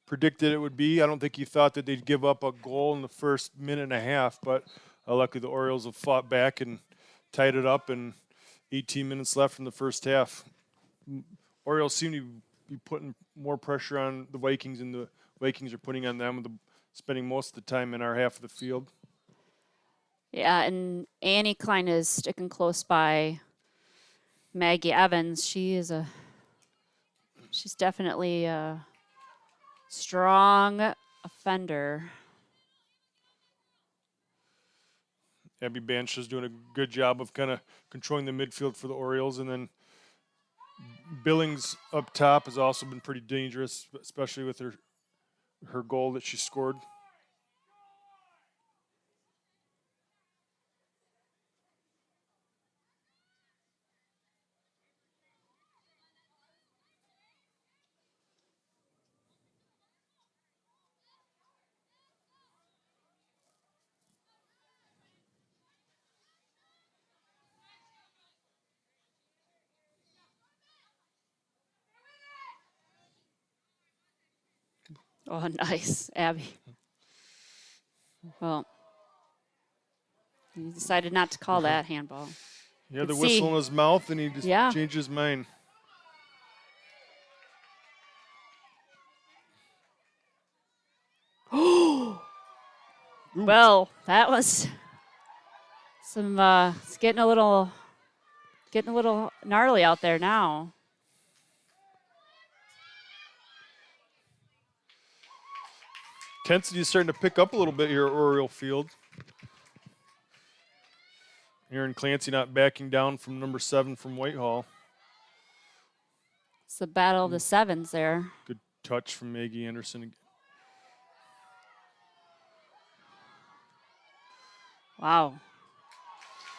predicted it would be. I don't think he thought that they'd give up a goal in the first minute and a half, but luckily the Orioles have fought back and tied it up, and 18 minutes left in the first half. Orioles seem to be putting more pressure on the Vikings, and the Vikings are putting on them, spending most of the time in our half of the field. Yeah, and Annie Klein is sticking close by Maggie Evans. She's definitely a strong offender. Abby Banch is doing a good job of kind of controlling the midfield for the Orioles, and then Billings up top has also been pretty dangerous, especially with her goal that she scored. Oh, nice, Abby. Well, he decided not to call that handball. He had the whistle in his mouth, and he just changed his mind. Well, that was some. It's getting a little gnarly out there now. Intensity is starting to pick up a little bit here at Oriole Field. Aaron Clancy not backing down from number 7 from Whitehall. It's the battle of the sevens there. Good touch from Maggie Anderson. Wow.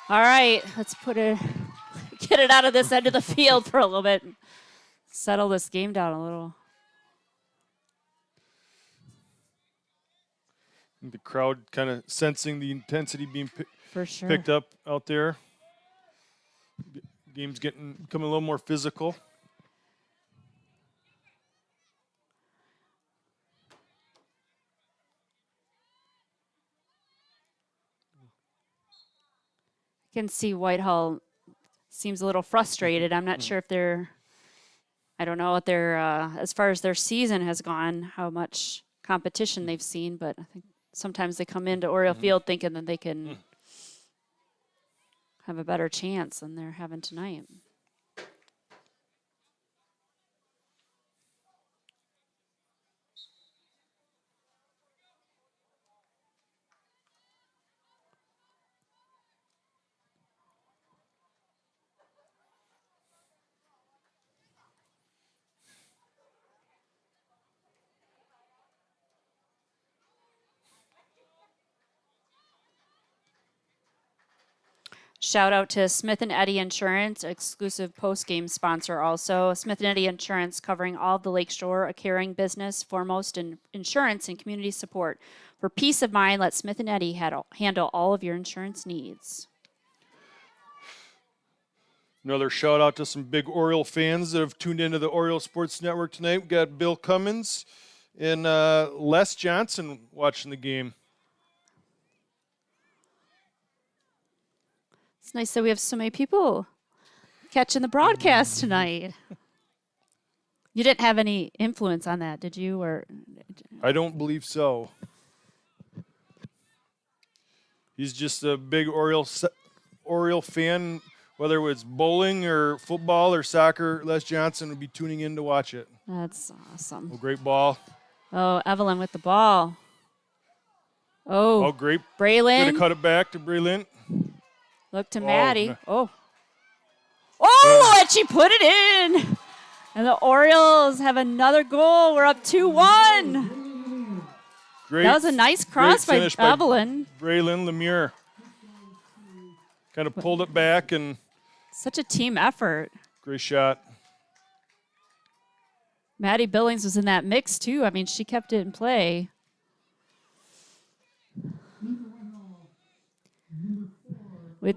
All right, let's get it out of this end of the field for a little bit. Settle this game down a little. The crowd kind of sensing the intensity being For picked up out there. Game's becoming a little more physical. I can see Whitehall seems a little frustrated. I'm not sure if I don't know what as far as their season has gone, how much competition they've seen, but I think sometimes they come into Oriole Field thinking that they can have a better chance than they're having tonight. Shout out to Smith & Eddy Insurance, exclusive post-game sponsor also. Smith & Eddy Insurance covering all of the Lakeshore, a caring business, foremost in insurance and community support. For peace of mind, let Smith & Eddy handle all of your insurance needs. Another shout out to some big Oriole fans that have tuned into the Oriole Sports Network tonight. We got Bill Cummins and Les Johnson watching the game. It's nice that we have so many people catching the broadcast tonight. You didn't have any influence on that, did you? Or I don't believe so. He's just a big Oriole fan. Whether it was bowling or football or soccer, Les Johnson would be tuning in to watch it. that's awesome. Oh, great ball. Oh, Evelyn with the ball. Oh, Oh, great. Good to Braylon. cut it back to Braylon. Look to Oh, Maddie. no. Oh. Oh, and she put it in. And the Orioles have another goal. We're up 2-1. Great. That was a nice cross by finish Evelyn. Braylon Lemire. Kind of pulled it back and Such a team effort. great shot. Maddie Billings was in that mix, too. I mean, she kept it in play. With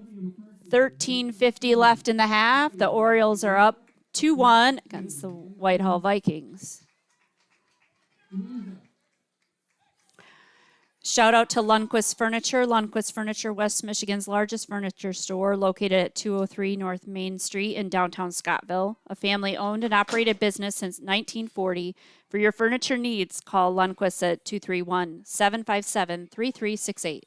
13:50 left in the half, the Orioles are up 2-1 against the Whitehall Vikings. Shout out to Lundquist Furniture. Lundquist Furniture, West Michigan's largest furniture store, located at 203 North Main Street in downtown Scottville. A family-owned and operated business since 1940. For your furniture needs, call Lundquist at 231-757-3368.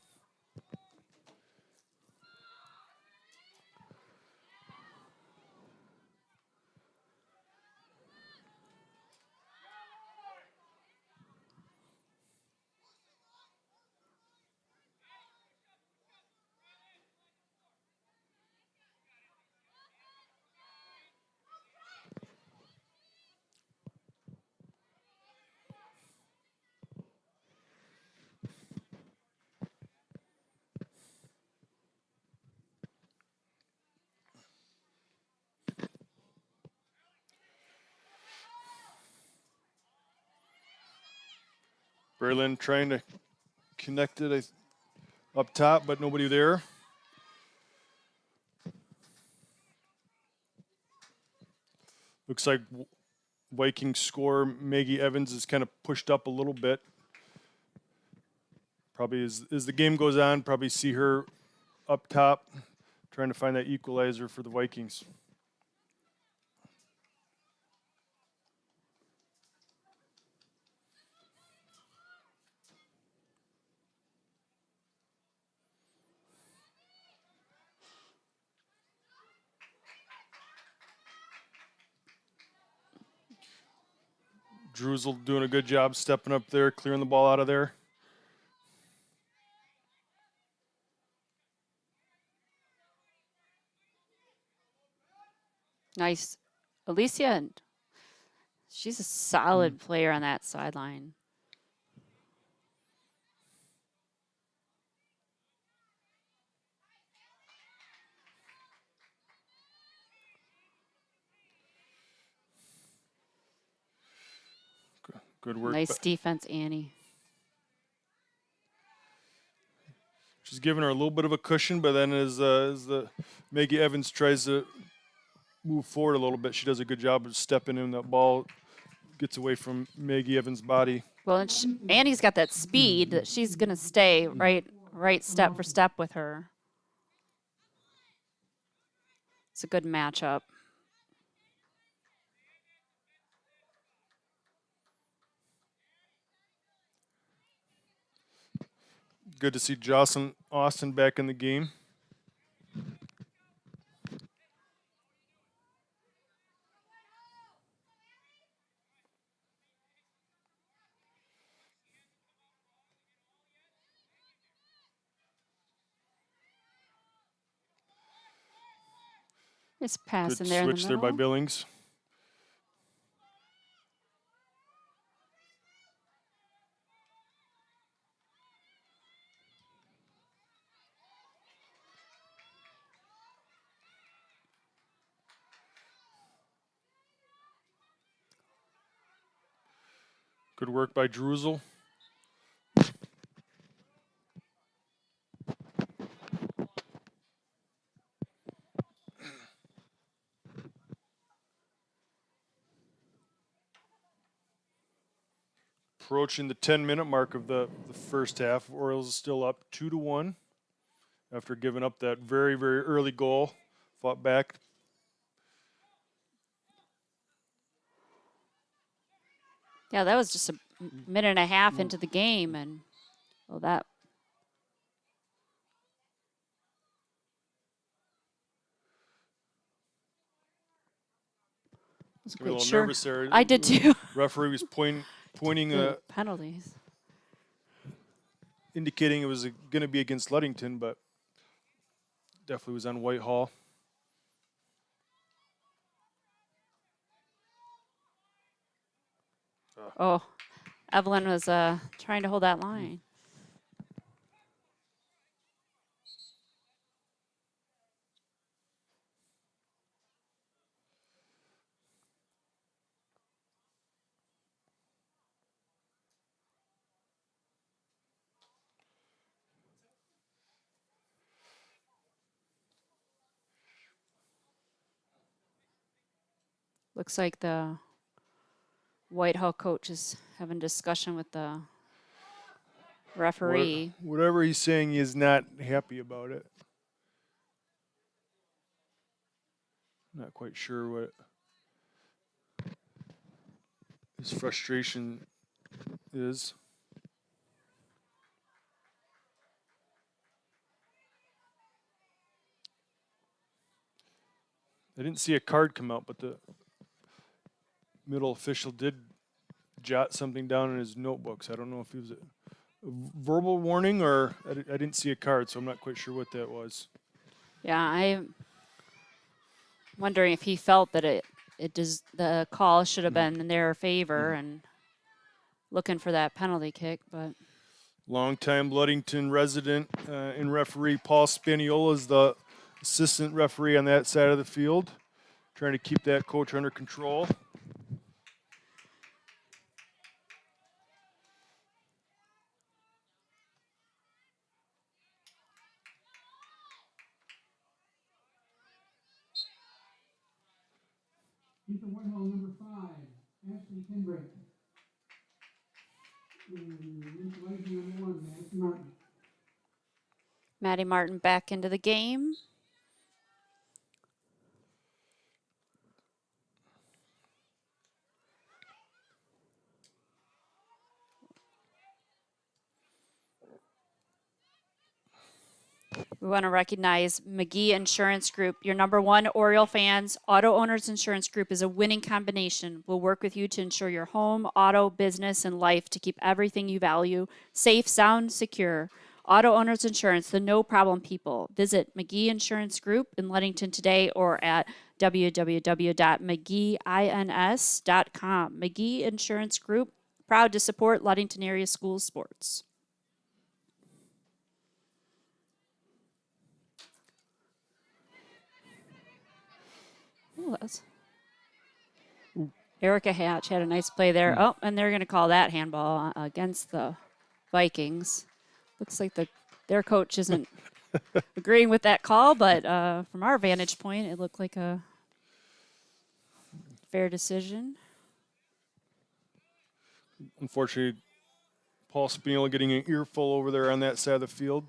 Braylon trying to connect it up top, but nobody there. Looks like Vikings score. Maggie Evans is kind of pushed up a little bit. Probably as the game goes on, probably see her up top trying to find that equalizer for the Vikings. Druzel doing a good job stepping up there, clearing the ball out of there. Nice. Alicia, and she's a solid player on that sideline. Good work. Nice defense, Annie. She's giving her a little bit of a cushion, but then as the Maggie Evans tries to move forward a little bit, she does a good job of stepping in. That ball gets away from Maggie Evans' body. Well, and Annie's got that speed that she's going to stay right step for step with her. It's a good matchup. Good to see Jocelyn Austin back in the game. Nice pass Good in there in the switch there by middle. Billings. Good work by Druzel. Approaching the 10-minute mark of the first half. Orioles is still up 2-1 after giving up that very, very early goal. Fought back. Yeah, that was just a minute and a half into the game, and well, that. I wasn't Got a little quite sure. nervous there. I did too. Referee was pointing The penalties. indicating it was going to be against Ludington, but definitely was on Whitehall. Oh, Evelyn was trying to hold that line. Looks like the Whitehall coach is having discussion with the referee. Whatever he's saying, he is not happy about it. Not quite sure what his frustration is. I didn't see a card come out, but the middle official did jot something down in his notebooks. I don't know if it was a verbal warning or I didn't see a card, so I'm not quite sure what that was. Yeah, I'm wondering if he felt that the call should have been in their favor and looking for that penalty kick, but. Longtime Ludington resident and referee Paul Spaniola is the assistant referee on that side of the field, trying to keep that coach under control. Ethan Whitehall, number 5, Ashley Kinbrick. And installation number 1, Madison Martin. Maddie Martin back into the game. We want to recognize McGee Insurance Group, your #1 Oriole fans. Auto Owners Insurance Group is a winning combination. We'll work with you to ensure your home, auto, business, and life to keep everything you value safe, sound, secure. Auto Owners Insurance, the no-problem people. Visit McGee Insurance Group in Ludington today or at www.mcgeeins.com. McGee Insurance Group, proud to support Ludington area school sports. Ooh, Erica Hatch had a nice play there. Oh, and they're going to call that handball against the Vikings. Looks like their coach isn't agreeing with that call, but from our vantage point, it looked like a fair decision. Unfortunately, Paul Spinella getting an earful over there on that side of the field.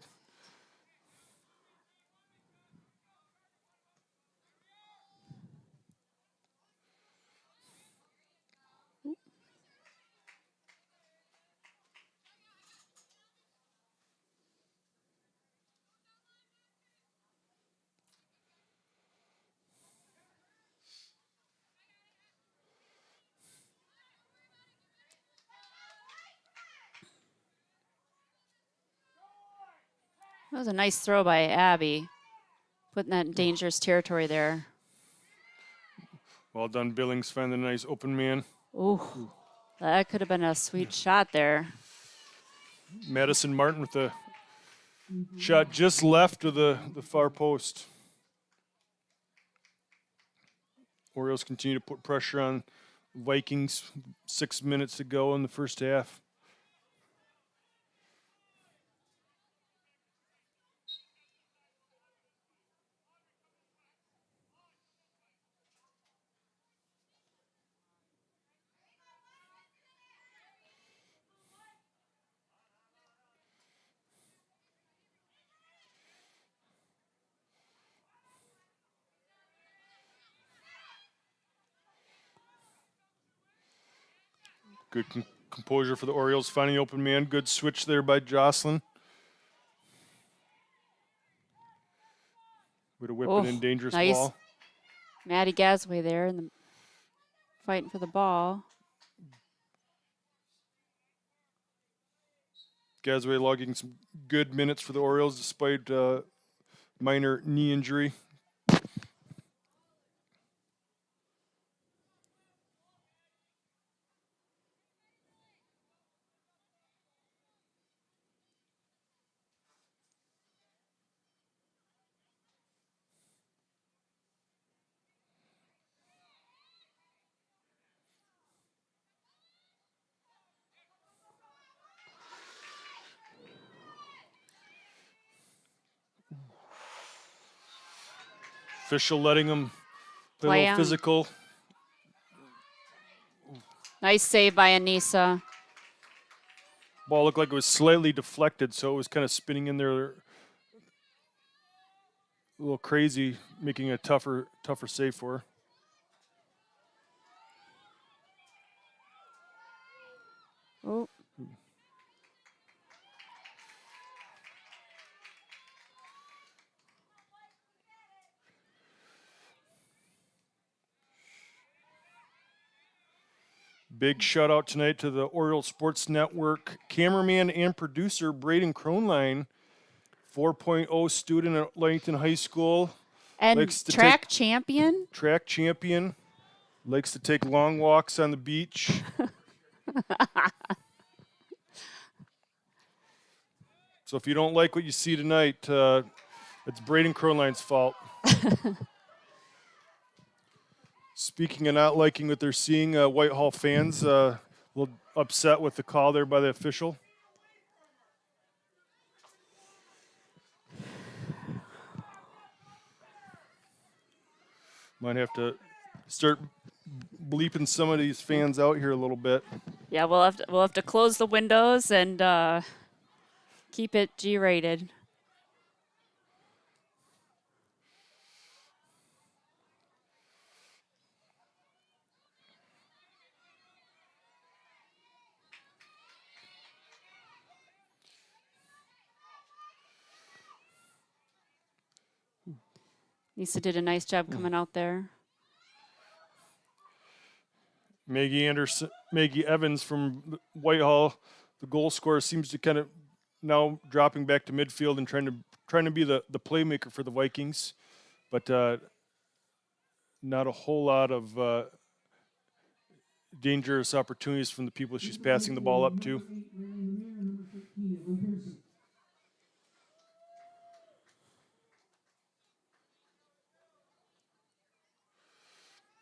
That was a nice throw by Abby, putting that in dangerous territory there. Well done, Billings, finding a nice open man. Ooh, that could have been a sweet shot there. Madison Martin with the shot just left of the far post. Orioles continue to put pressure on Vikings. 6 minutes to go in the first half. Good composure for the Orioles, finding the open man. Good switch there by Jocelyn. Way to whip it in, dangerous nice. ball. Maddie Gasway there in the fighting for the ball. Gasway logging some good minutes for the Orioles despite minor knee injury. Official letting him play a little physical. Nice save by Anissa. Ball looked like it was slightly deflected, so it was kind of spinning in there a little crazy, making a tougher save for her. Oh. Big shout out tonight to the Oriole Sports Network cameraman and producer Braden Kronline, 4.0 student at Ludington High School. And track champion. Track champion. Likes to take long walks on the beach. So if you don't like what you see tonight, it's Braden Kronline's fault. Speaking of not liking what they're seeing, Whitehall fans a little upset with the call there by the official. Might have to start bleeping some of these fans out here a little bit. Yeah, we'll have to close the windows and keep it G-rated. Lisa did a nice job coming out there. Maggie Evans from Whitehall, the goal scorer, seems to kind of now dropping back to midfield and trying to be the playmaker for the Vikings, but not a whole lot of dangerous opportunities from the people she's passing the ball up to.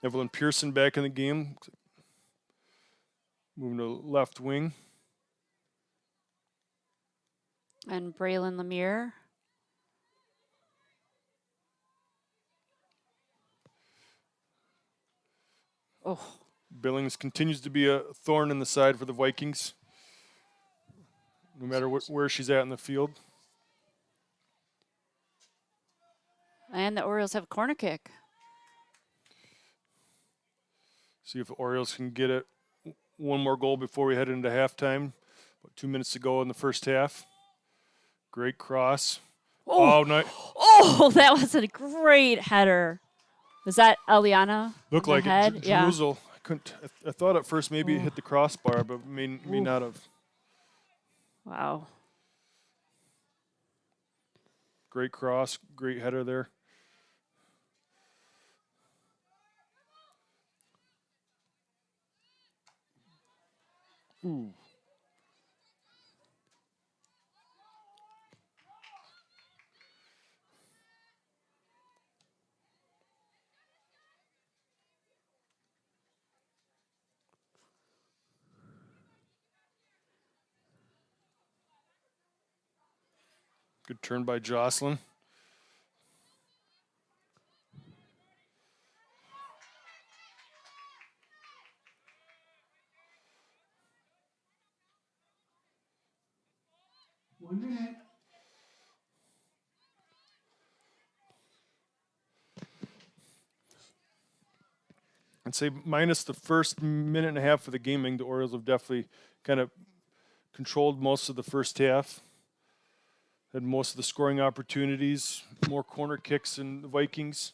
Evelyn Pearson back in the game. Moving to left wing. And Braylon Lemire. Oh. Billings continues to be a thorn in the side for the Vikings, no matter where she's at in the field. And the Orioles have a corner kick. See if the Orioles can get it one more goal before we head into halftime. About 2 minutes to go in the first half. Great cross. Oh, nice. Oh, that was a great header. Was that Eliana? Looked like head? it. Yeah. Jerusalem. I thought at first maybe it hit the crossbar, but may not have. Wow. Great cross. Great header there. Ooh. Good turn by Jocelyn. One minute. I'd say minus the first minute and a half of the game, I think the Orioles have definitely kind of controlled most of the first half. Had most of the scoring opportunities, more corner kicks than the Vikings.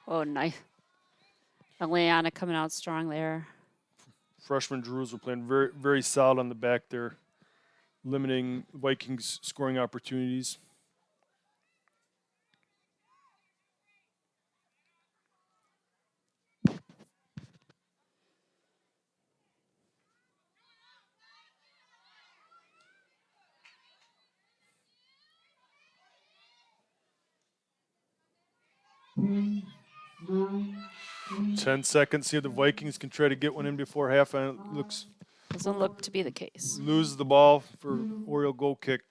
Oh, nice. Eliana coming out strong there. Freshman Drews were playing very, very solid on the back there, limiting Vikings scoring opportunities. Ten, 9, 8, 10 seconds. See if the Vikings can try to get one in before half. And it looks Doesn't look to be the case. lose the ball for Oriole goal kick.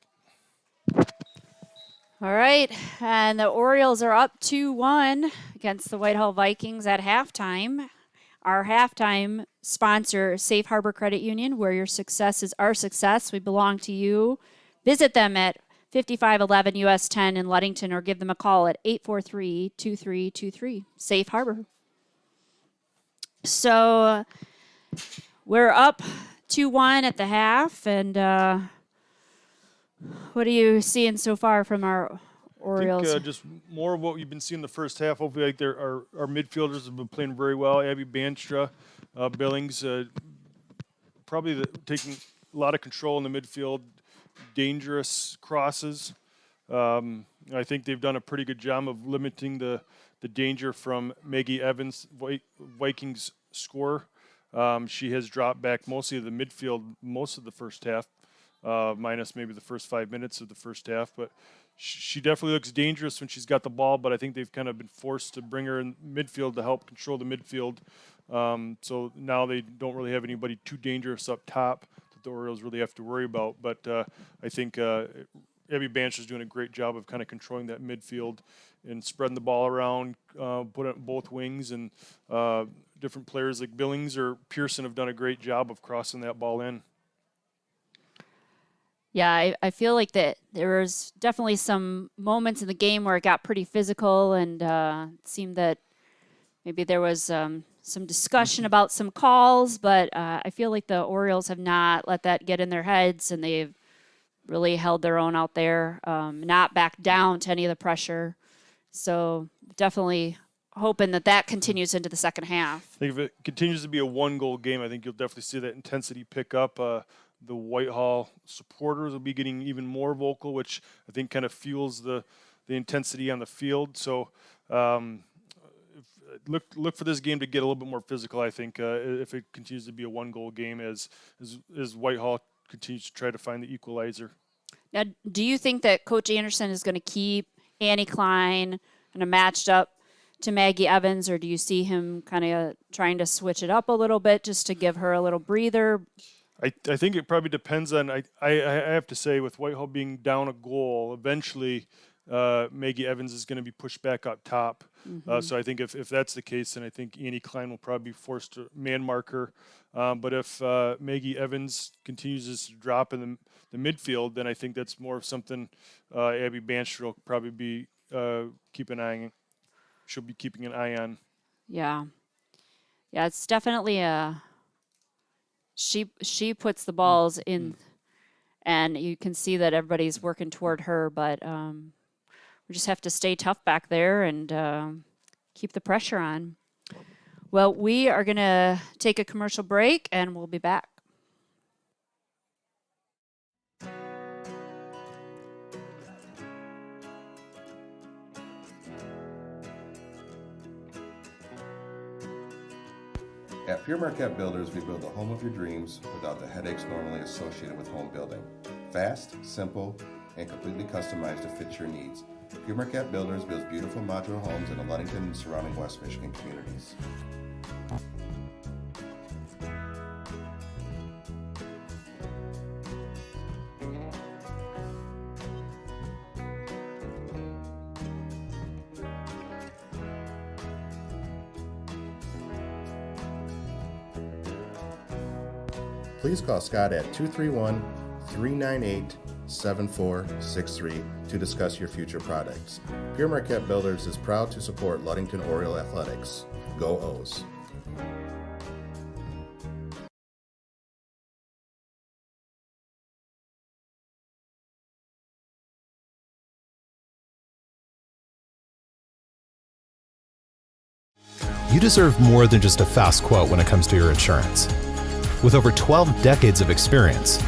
All right, and the Orioles are up 2-1 against the Whitehall Vikings at halftime. Our halftime sponsor, Safe Harbor Credit Union, where your success is our success. We belong to you. Visit them at 5511 US 10 in Ludington or give them a call at 843-2323. Safe Harbor. So we're up 2-1 at the half, and what are you seeing so far from our Orioles? I think just more of what we've been seeing the first half. Hopefully, like our midfielders have been playing very well. Abby Banstra, Billings, probably taking a lot of control in the midfield. Dangerous crosses. I think they've done a pretty good job of limiting the danger from Maggie Evans, Vikings scorer. She has dropped back mostly to the midfield most of the first half. Minus maybe the first 5 minutes of the first half. But she definitely looks dangerous when she's got the ball, but I think they've kind of been forced to bring her in midfield to help control the midfield. So now they don't really have anybody too dangerous up top that the Orioles really have to worry about. But I think Abby Banch is doing a great job of kind of controlling that midfield and spreading the ball around, put it on both wings, and different players like Billings or Pearson have done a great job of crossing that ball in. Yeah, I feel like that there was definitely some moments in the game where it got pretty physical, and it seemed that maybe there was some discussion about some calls, but I feel like the Orioles have not let that get in their heads, and they've really held their own out there, not backed down to any of the pressure. So definitely hoping that continues into the second half. I think if it continues to be a one-goal game, I think you'll definitely see that intensity pick up. The Whitehall supporters will be getting even more vocal, which I think kind of fuels the intensity on the field. So look for this game to get a little bit more physical, I think, if it continues to be a one-goal game as Whitehall continues to try to find the equalizer. Now, do you think that Coach Anderson is going to keep Annie Klein kind of matched up to Maggie Evans, or do you see him kind of trying to switch it up a little bit just to give her a little breather? I think it probably depends on, I have to say, with Whitehall being down a goal, eventually Maggie Evans is going to be pushed back up top. Mm-hmm. So I think if that's the case, then I think Annie Klein will probably be forced to man mark her. But if Maggie Evans continues to drop in the midfield, then I think that's more of something Abby Bancher will probably be keeping an eye on. She'll be keeping an eye on. Yeah, it's definitely a. She puts the balls in, and you can see that everybody's working toward her. But we just have to stay tough back there and keep the pressure on. Well, we are going to take a commercial break, and we'll be back. At Pure Marquette Builders, we build the home of your dreams without the headaches normally associated with home building. Fast, simple, and completely customized to fit your needs. Pure Marquette Builders builds beautiful modular homes in the Ludington and surrounding West Michigan communities. Please call Scott at 231-398-6900 888-888-7463 to discuss your future products. Pure Marquette Builders is proud to support Ludington Oriole Athletics. Go O's! You deserve more than just a fast quote when it comes to your insurance. With over 12 decades of experience,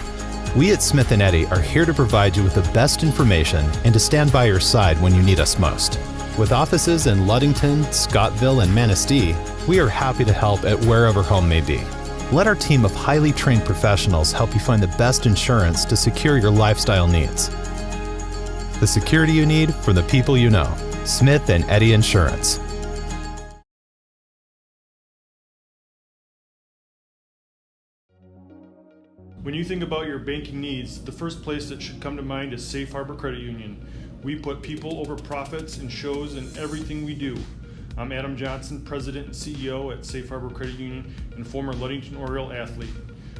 we at Smith & Eddy are here to provide you with the best information and to stand by your side when you need us most. With offices in Ludington, Scottville, and Manistee, we are happy to help at wherever home may be. Let our team of highly trained professionals help you find the best insurance to secure your lifestyle needs. The security you need from the people you know. Smith & Eddy Insurance. When you think about your banking needs, the first place that should come to mind is Safe Harbor Credit Union. We put people over profits and shows in everything we do. I'm Adam Johnson, President and CEO at Safe Harbor Credit Union and former Ludington Oriole athlete.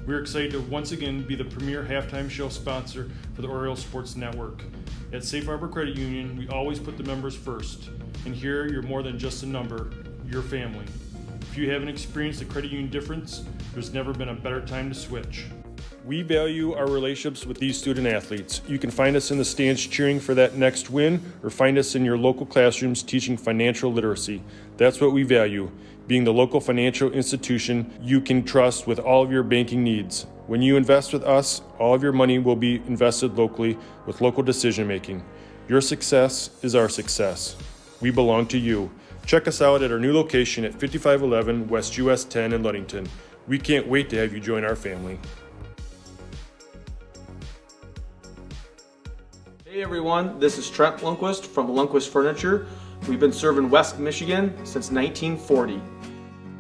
We're excited to once again be the premier halftime show sponsor for the Oriole Sports Network. At Safe Harbor Credit Union, we always put the members first. And here, you're more than just a number, you're family. If you haven't experienced the credit union difference, there's never been a better time to switch. We value our relationships with these student athletes. You can find us in the stands cheering for that next win, or find us in your local classrooms teaching financial literacy. That's what we value, being the local financial institution you can trust with all of your banking needs. When you invest with us, all of your money will be invested locally with local decision making. Your success is our success. We belong to you. Check us out at our new location at 5511 West US 10 in Ludington. We can't wait to have you join our family. Hey everyone, this is Trent Lundquist from Lundquist Furniture. We've been serving West Michigan since 1940.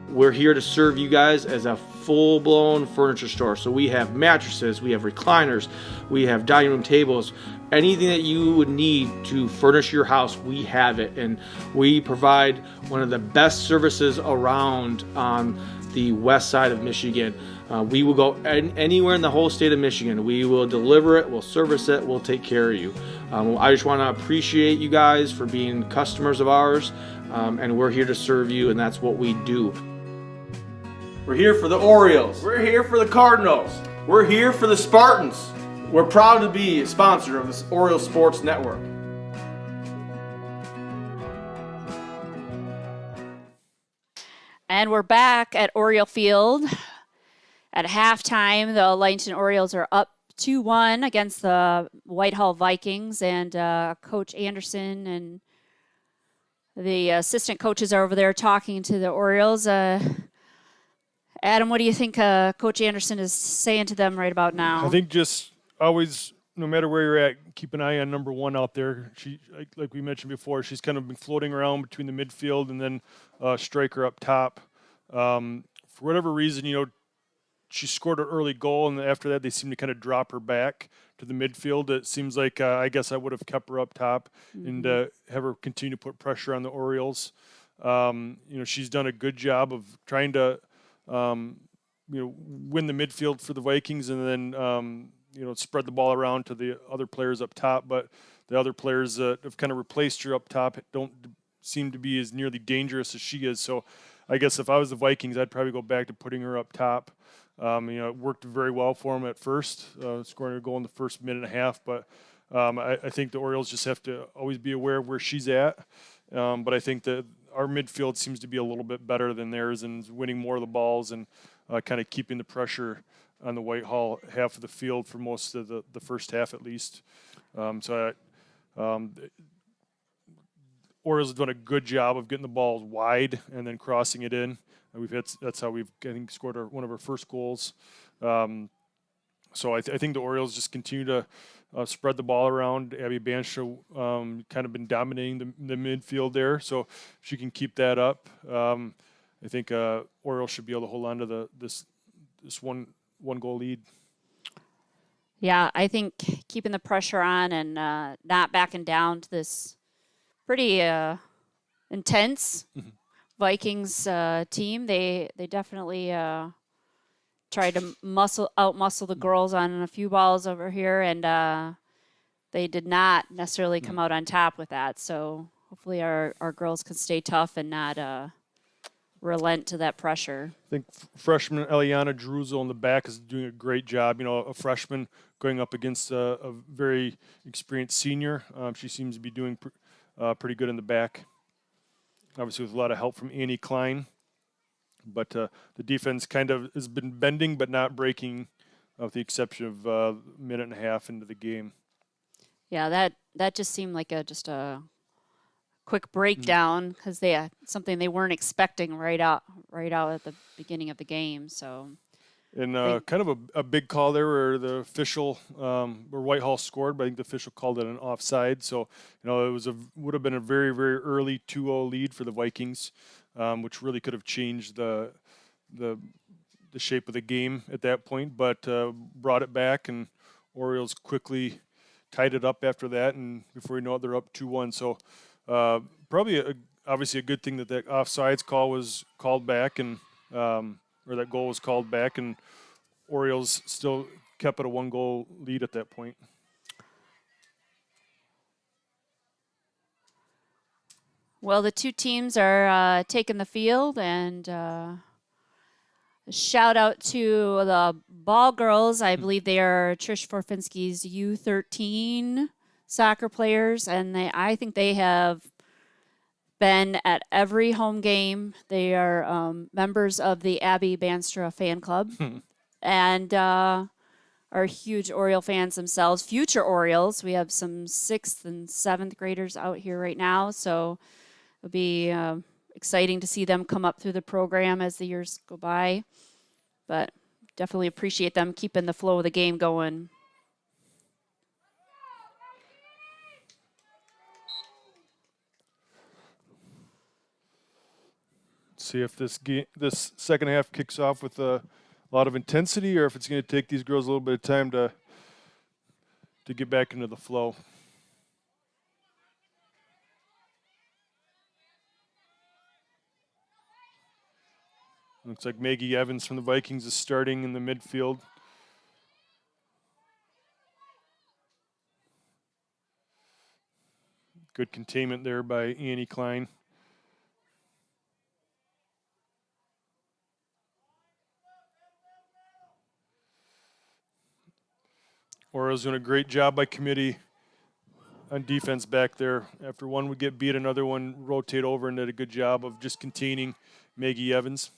We're here to serve you guys as a full-blown furniture store. So we have mattresses, we have recliners, we have dining room tables, anything that you would need to furnish your house, we have it. And we provide one of the best services around on the west side of Michigan. We will go anywhere in the whole state of Michigan. We will deliver it, we'll service it, we'll take care of you. I just want to appreciate you guys for being customers of ours, and we're here to serve you, and that's what we do. We're here for the Orioles. We're here for the Cardinals. We're here for the Spartans. We're proud to be a sponsor of this Oriole Sports Network. And we're back at Oriole Field. At halftime, the Ludington Orioles are up 2-1 against the Whitehall Vikings, and Coach Anderson and the assistant coaches are over there talking to the Orioles. Adam, what do you think Coach Anderson is saying to them right about now? I think just always, no matter where you're at, keep an eye on number one out there. She, like we mentioned before, she's kind of been floating around between the midfield and then striker up top. For whatever reason, she scored an early goal, and after that, they seem to kind of drop her back to the midfield. It seems like I guess I would have kept her up top and have her continue to put pressure on the Orioles. She's done a good job of trying to, win the midfield for the Vikings, and then spread the ball around to the other players up top. But the other players that have kind of replaced her up top don't seem to be as nearly dangerous as she is. So I guess if I was the Vikings, I'd probably go back to putting her up top. It worked very well for them at first, scoring a goal in the first minute and a half. But I think the Orioles just have to always be aware of where she's at. But I think that our midfield seems to be a little bit better than theirs and is winning more of the balls and kind of keeping the pressure on the Whitehall half of the field for most of the first half at least. Orioles have done a good job of getting the balls wide and then crossing it in. That's how we've, I think, scored one of our first goals. So I think the Orioles just continue to spread the ball around. Abby Banshaw kind of been dominating the midfield there, so she can keep that up. I think Orioles should be able to hold on to this one goal lead. Yeah, I think keeping the pressure on and not backing down to this pretty intense Vikings team. They definitely tried to out muscle the girls on a few balls over here, and they did not necessarily come out on top with that. So hopefully our girls can stay tough and not relent to that pressure. I think freshman Eliana Druzel in the back is doing a great job. You know, a freshman going up against a very experienced senior. She seems to be doing pretty good in the back. Obviously, with a lot of help from Annie Klein. But the defense kind of has been bending but not breaking, with the exception of a minute and a half into the game. Yeah, that just seemed like just a quick breakdown because they something they weren't expecting right out at the beginning of the game. So, and kind of a big call there where the official where Whitehall scored, but I think the official called it an offside. So it would have been a very, very early 2-0 lead for the Vikings, which really could have changed the shape of the game at that point. But brought it back, and Orioles quickly tied it up after that, and before you know it, they're up 2-1. So. Probably obviously a good thing that offsides call was called back, and or that goal was called back, and Orioles still kept it a 1-goal lead at that point. Well, the two teams are taking the field, and shout out to the ball girls. I believe they are Trish Forfinski's U13 soccer players, and I think they have been at every home game. They are members of the Abby Banstra fan club and are huge Oriole fans themselves, future Orioles. We have some 6th and 7th graders out here right now, so it'll be exciting to see them come up through the program as the years go by, but definitely appreciate them keeping the flow of the game going. See if this second half kicks off with a lot of intensity, or if it's going to take these girls a little bit of time to get back into the flow. Looks like Maggie Evans from the Vikings is starting in the midfield. Good containment there by Annie Klein. Orioles doing a great job by committee on defense back there. After one would get beat, another one rotate over and did a good job of just containing Maggie Evans.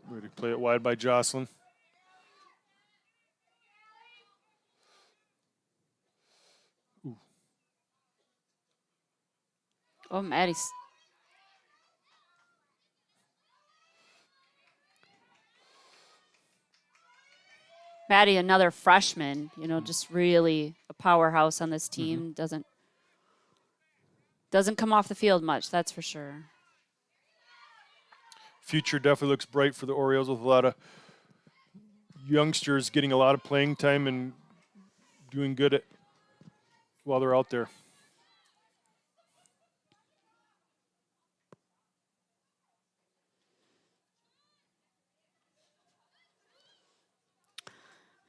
Ready to play it wide by Jocelyn. Ooh. Oh, Maddie's. Maddie, another freshman, just really a powerhouse on this team. Doesn't come off the field much, that's for sure. Future definitely looks bright for the Orioles with a lot of youngsters getting a lot of playing time and doing good while they're out there.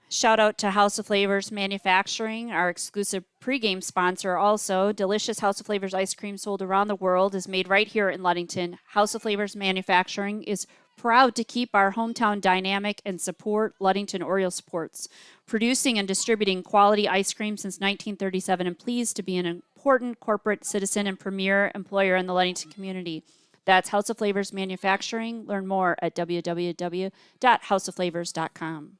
Shout out to House of Flavors Manufacturing, our exclusive pregame sponsor also. Delicious House of Flavors ice cream sold around the world is made right here in Ludington. House of Flavors Manufacturing is proud to keep our hometown dynamic and support Ludington Oriole sports. Producing and distributing quality ice cream since 1937 and pleased to be an important corporate citizen and premier employer in the Ludington community. That's House of Flavors Manufacturing. Learn more at www.houseofflavors.com.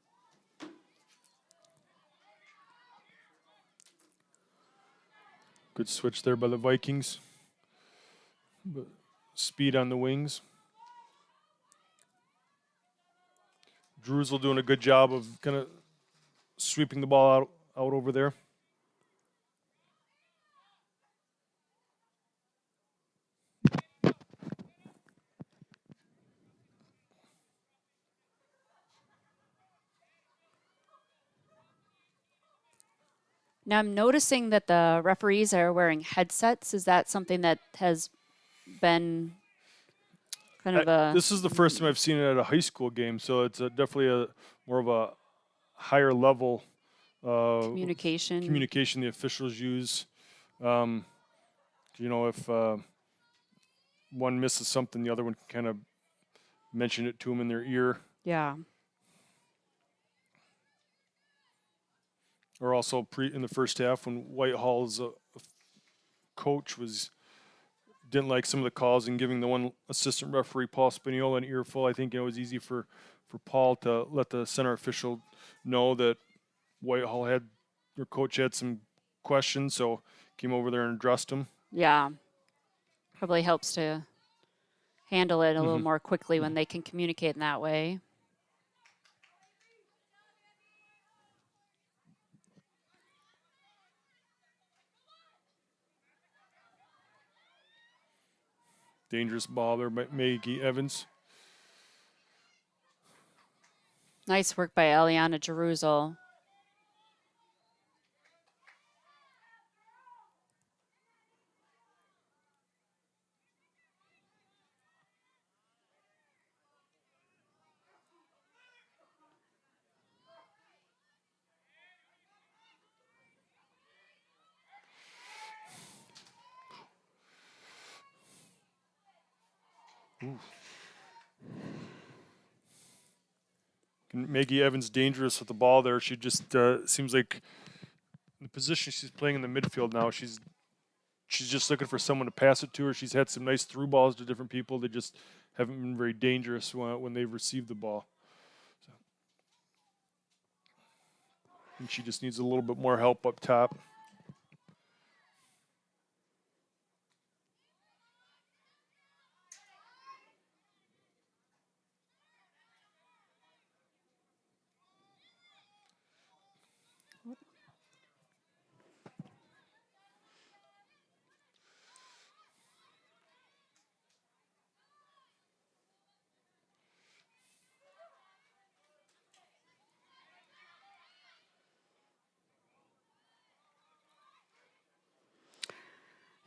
Good switch there by the Vikings. Speed on the wings. Druzel doing a good job of kind of sweeping the ball out over there. Now I'm noticing that the referees are wearing headsets. Is that something that has been Kind of a This is the first time I've seen it at a high school game, so it's definitely a more of a higher level communication. the officials use. If one misses something, the other one can kind of mention it to them in their ear. Yeah. Or also in the first half when Whitehall's coach didn't like some of the calls and giving the one assistant referee, Paul Spagnola, an earful. I think it was easy for Paul to let the center official know that their coach had some questions, so came over there and addressed them. Yeah. Probably helps to handle it a little more quickly when they can communicate in that way. Dangerous ball there by Maggie Evans. Nice work by Eliana Jeruzel. Ooh. Maggie Evans dangerous with the ball there. She just seems like the position she's playing in the midfield now, she's just looking for someone to pass it to her. She's had some nice through balls to different people. They just haven't been very dangerous when they've received the ball. So. And she just needs a little bit more help up top.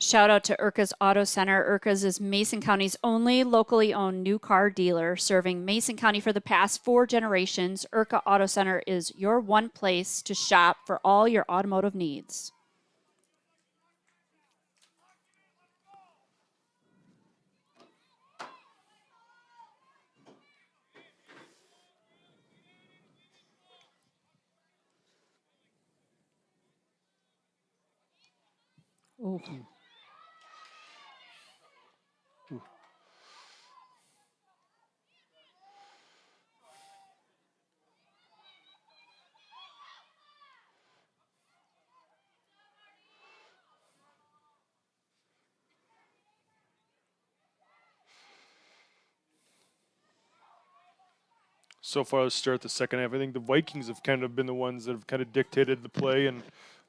Shout out to Urca's Auto Center. Urca's is Mason County's only locally owned new car dealer, serving Mason County for the past 4 generations. Urca Auto Center is your one place to shop for all your automotive needs. Ooh. So far, let's start the second half. I think the Vikings have kind of been the ones that have kind of dictated the play and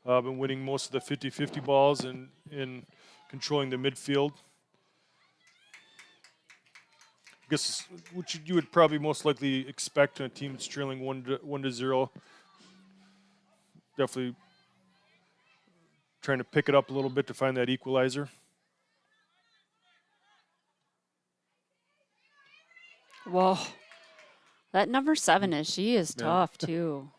been winning most of the 50-50 balls and in controlling the midfield. I guess which you would probably most likely expect in a team that's trailing 1-0. Definitely trying to pick it up a little bit to find that equalizer. Whoa. That number 7 she is tough too.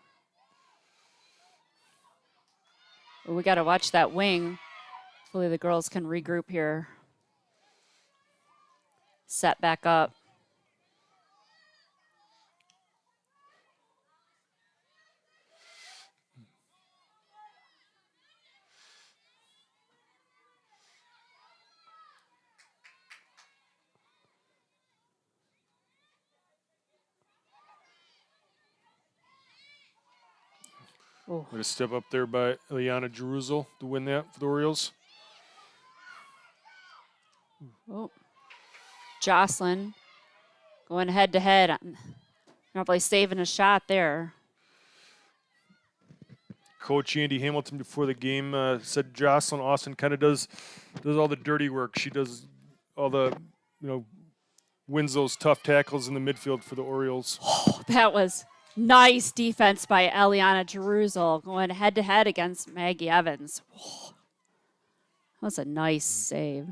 Well, we got to watch that wing. Hopefully the girls can regroup here. Set back up. Oh. What a step up there by Eliana Jeruzel to win that for the Orioles. Oh. Jocelyn going head to head. Probably saving a shot there. Coach Andy Hamilton before the game said Jocelyn Austin kind of does all the dirty work. She does all the, wins those tough tackles in the midfield for the Orioles. Oh, that was nice defense by Eliana Jeruzel going head to head against Maggie Evans. Oh, that was a nice save.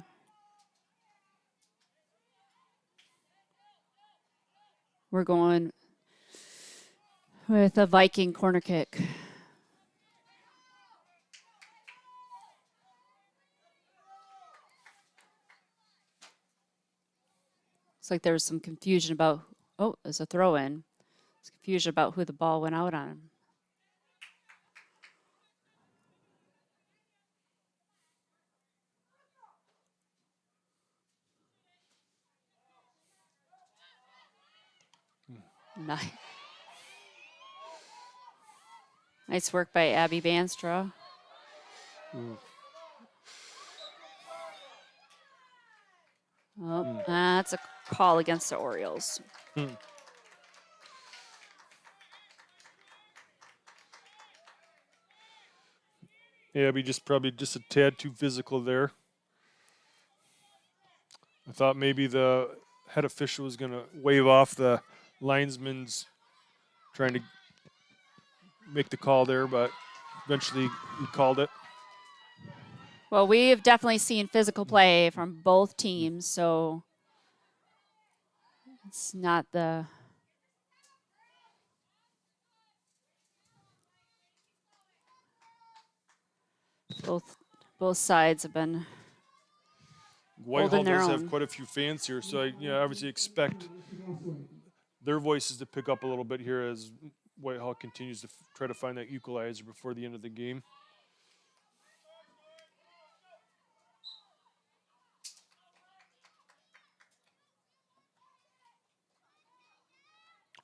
We're going with a Viking corner kick. Looks like there was some confusion about, oh, there's a throw in. There's confusion about who the ball went out on. Nice. Nice work by Abby Banstra. Oh, that's a call against the Orioles. Abby probably just a tad too physical there. I thought maybe the head official was going to wave off the linesman's trying to make the call there, but eventually he called it. Well, we have definitely seen physical play from both teams, so it's not the both sides have been Whitehall their does own. have quite a few fans here, so I obviously expect their voices to pick up a little bit here as Whitehall continues to try to find that equalizer before the end of the game.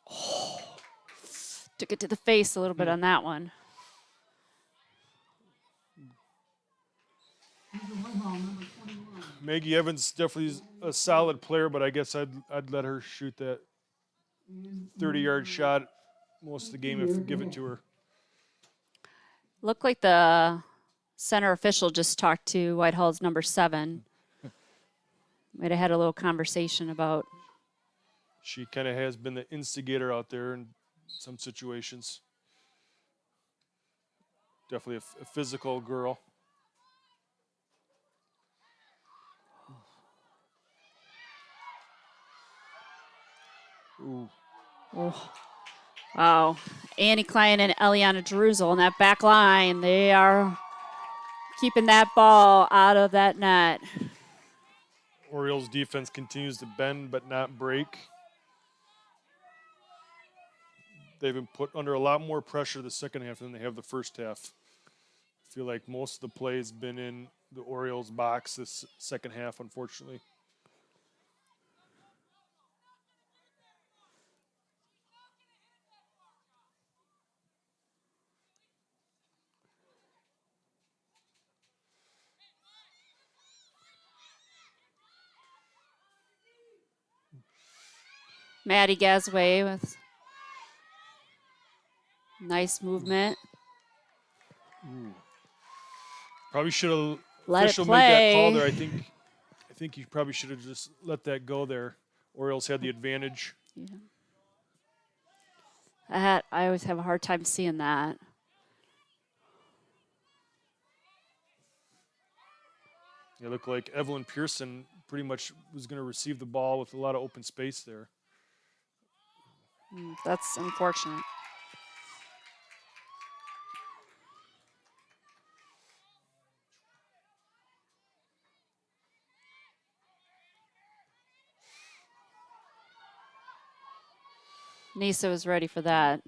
Oh, took it to the face a little bit on that one. Maggie Evans definitely is a solid player, but I guess I'd let her shoot that 30-yard shot most of the game if you give it to her. Looked like the center official just talked to Whitehall's number 7. Might have had a little conversation about. She kind of has been the instigator out there in some situations. Definitely a physical girl. Ooh. Oh. Wow. Annie Klein and Eliana Jeruzel in that back line. They are keeping that ball out of that net. Orioles defense continues to bend but not break. They've been put under a lot more pressure the second half than they have the first half. I feel like most of the play has been in the Orioles box this second half, unfortunately. Maddie Gasway with nice movement. Ooh. Probably should have Let it official made that call play. there. I think he probably should have just let that go there. Orioles had the advantage. Yeah. I always have a hard time seeing that. It looked like Evelyn Pearson pretty much was going to receive the ball with a lot of open space there. That's unfortunate. Nisa was ready for that.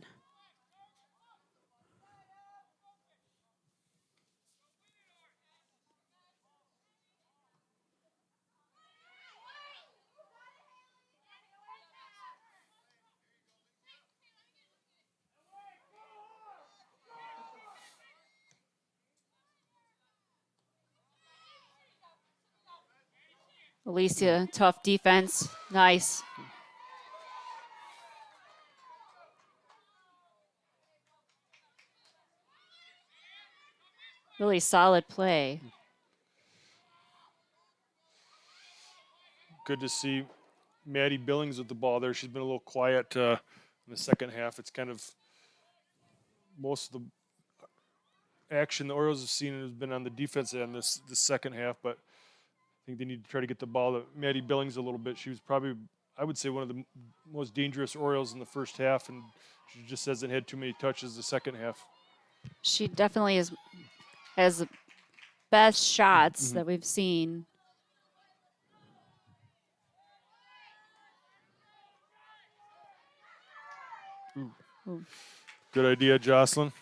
Alicia, tough defense. Nice. Really solid play. Good to see Maddie Billings with the ball there. She's been a little quiet in the second half. It's kind of most of the action the Orioles have seen has been on the defense end this second half, but I think they need to try to get the ball to Maddie Billings a little bit. She was probably I would say one of the most dangerous Orioles in the first half, and she just hasn't had too many touches the second half. She definitely has the best shots that we've seen. Ooh. Good idea, Jocelyn.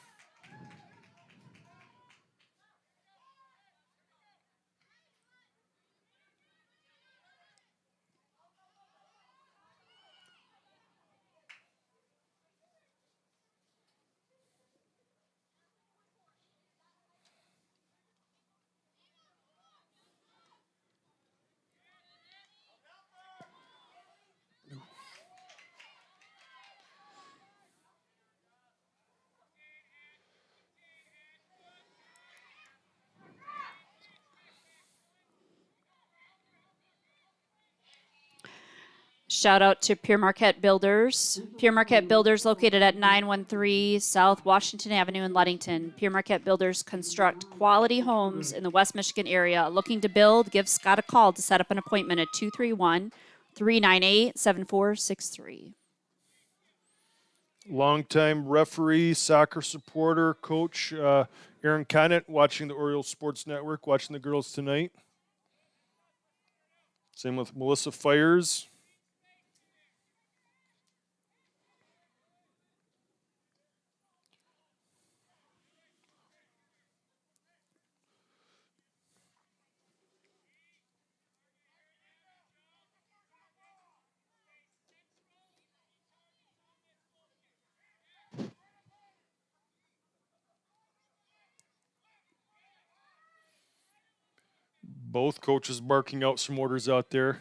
Shout out to Pure Marquette Builders. Pure Marquette Builders located at 913 South Washington Avenue in Ludington. Pure Marquette Builders construct quality homes in the West Michigan area. Looking to build? Give Scott a call to set up an appointment at 231-398-7463. Longtime referee, soccer supporter, coach Aaron Conant, watching the Orioles Sports Network, watching the girls tonight. Same with Melissa Fires. Both coaches barking out some orders out there.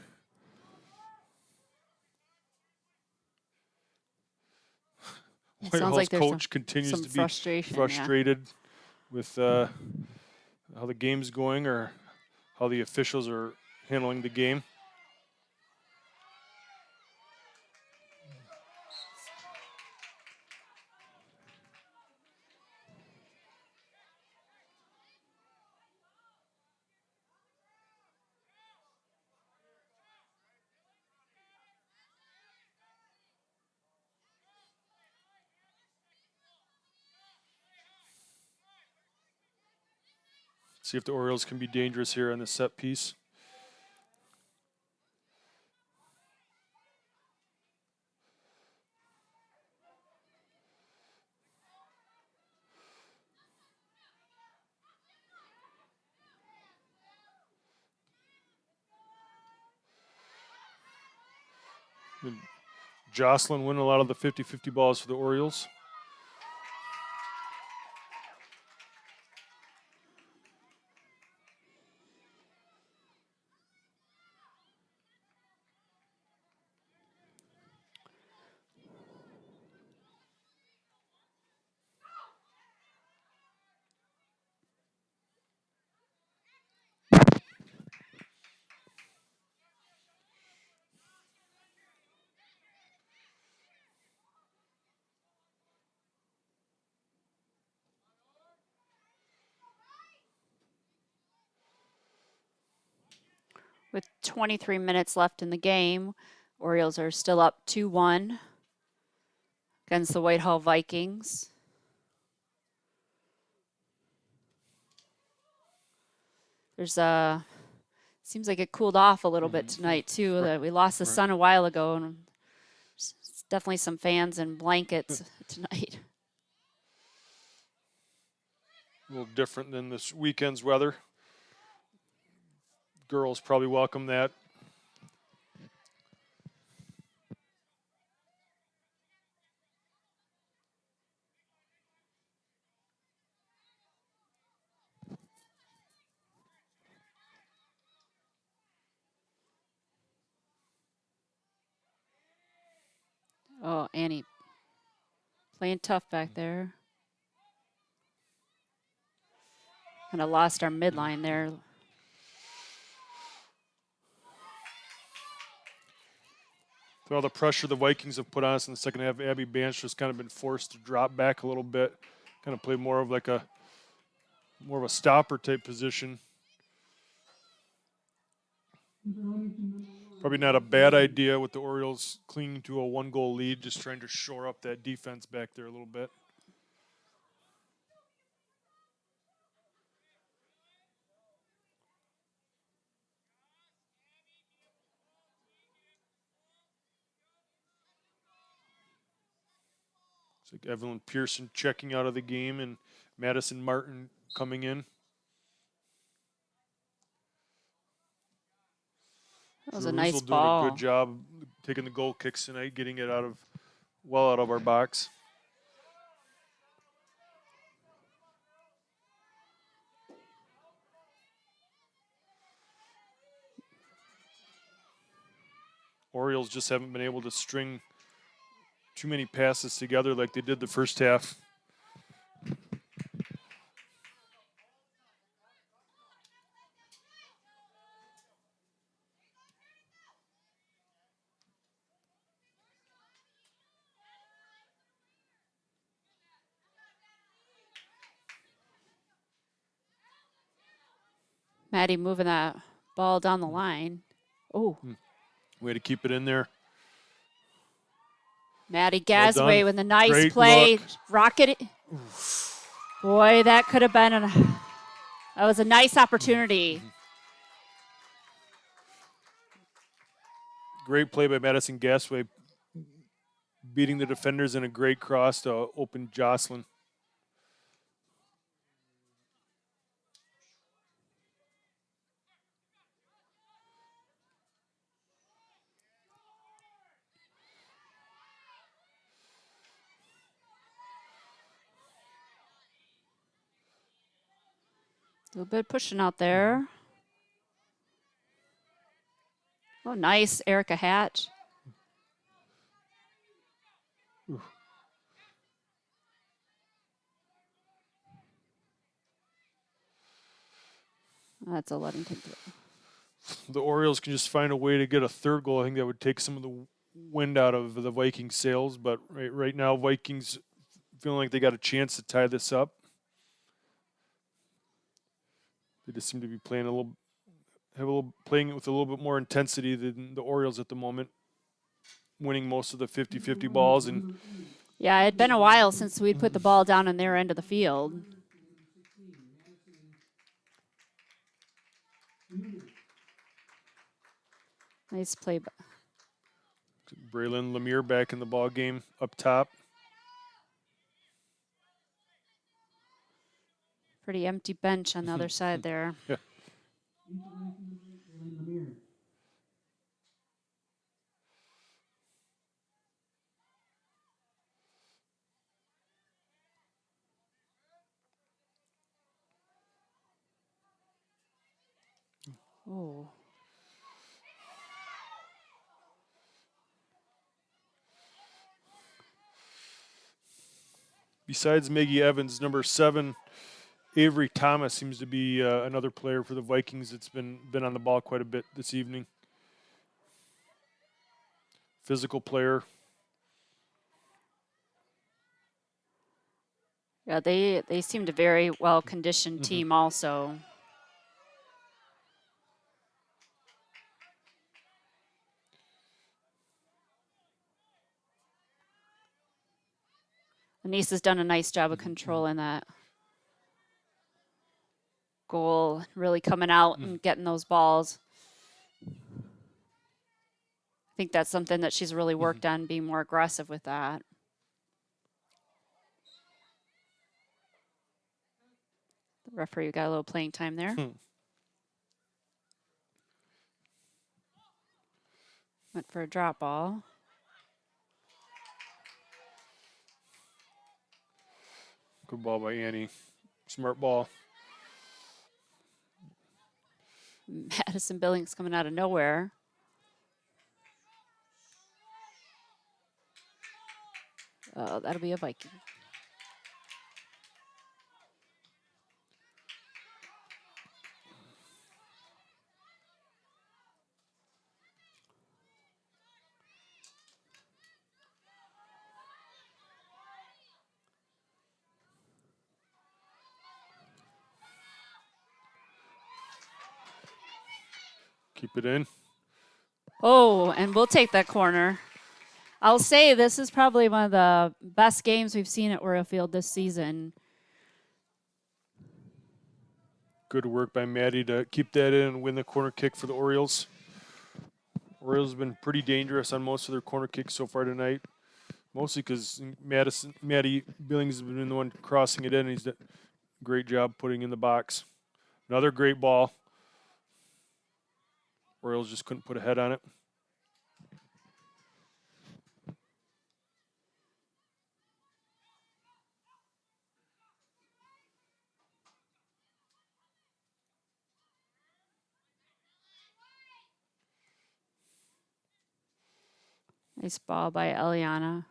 Sounds like there's coach continues some to be frustrated with how the game's going or how the officials are handling the game. See if the Orioles can be dangerous here on the set piece. And Jocelyn winning a lot of the 50-50 balls for the Orioles. With 23 minutes left in the game, Orioles are still up 2-1 against the Whitehall Vikings. There's seems like it cooled off a little bit tonight too. That we lost the sun a while ago, and there's definitely some fans in blankets tonight. A little different than this weekend's weather. Girls probably welcome that. Oh, Annie playing tough back there. Kind of lost our midline there. With all the pressure the Vikings have put on us in the second half, Abby Bancher's kind of been forced to drop back a little bit, kind of play more of a stopper type position. Probably not a bad idea with the Orioles clinging to a 1-goal lead, just trying to shore up that defense back there a little bit. It's like Evelyn Pearson checking out of the game and Madison Martin coming in. That was a nice doing ball. a good job taking the goal kicks tonight, getting it out of our box. Orioles just haven't been able to string too many passes together like they did the first half. Maddie moving that ball down the line. Oh. Way to keep it in there. Maddie Gasway with a nice Great play. look. Rocket it. Boy, that could have been that was a nice opportunity. Great play by Madison Gasway, beating the defenders in a great cross to open Jocelyn. A little bit pushing out there. Oh, nice, Erica Hatch. Ooh. That's a Ludington throw. The Orioles can just find a way to get a third goal. I think that would take some of the wind out of the Vikings' sails. But right now, Vikings feeling like they got a chance to tie this up. They just seem to be playing playing it with a little bit more intensity than the Orioles at the moment, winning most of the 50-50 balls. And yeah, it had been a while since we'd put the ball down in their end of the field. Nice play. Braylon Lemire back in the ball game up top. Pretty empty bench on the other side there. Yeah. Oh. Besides Maggie Evans, number 7, Avery Thomas seems to be another player for the Vikings that's been on the ball quite a bit this evening. Physical player. Yeah, they seemed a very well-conditioned team also. Anise has done a nice job of controlling that goal, really coming out and getting those balls. I think that's something that she's really worked on, being more aggressive with that. The referee got a little playing time there. Went for a drop ball. Good ball by Annie. Smart ball. Madison Billings coming out of nowhere. Oh, that'll be a Viking. Keep it in. Oh, and we'll take that corner. I'll say this is probably one of the best games we've seen at Oriole Field this season. Good work by Maddie to keep that in and win the corner kick for the Orioles. Orioles have been pretty dangerous on most of their corner kicks so far tonight. Mostly because Maddie Billings has been the one crossing it in, and he's done a great job putting in the box. Another great ball. Orioles just couldn't put a head on it. Nice ball by Eliana.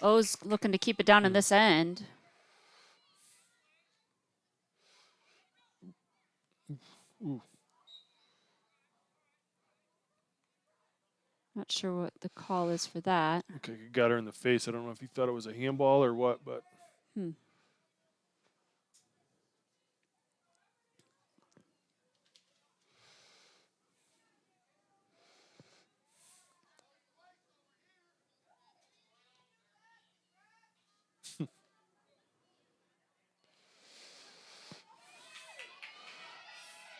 O's looking to keep it down in this end. Ooh. Not sure what the call is for that. Okay, got her in the face. I don't know if he thought it was a handball or what, but.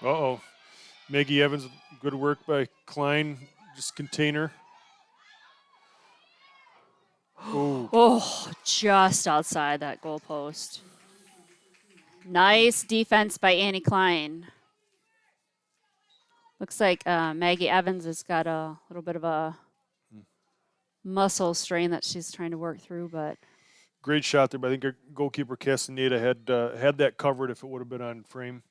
Uh-oh. Maggie Evans, good work by Klein. Just container. Ooh. Oh, just outside that goalpost. Nice defense by Annie Klein. Looks like Maggie Evans has got a little bit of a muscle strain that she's trying to work through, but Great shot there, but I think our goalkeeper Castaneda had that covered if it would have been on frame.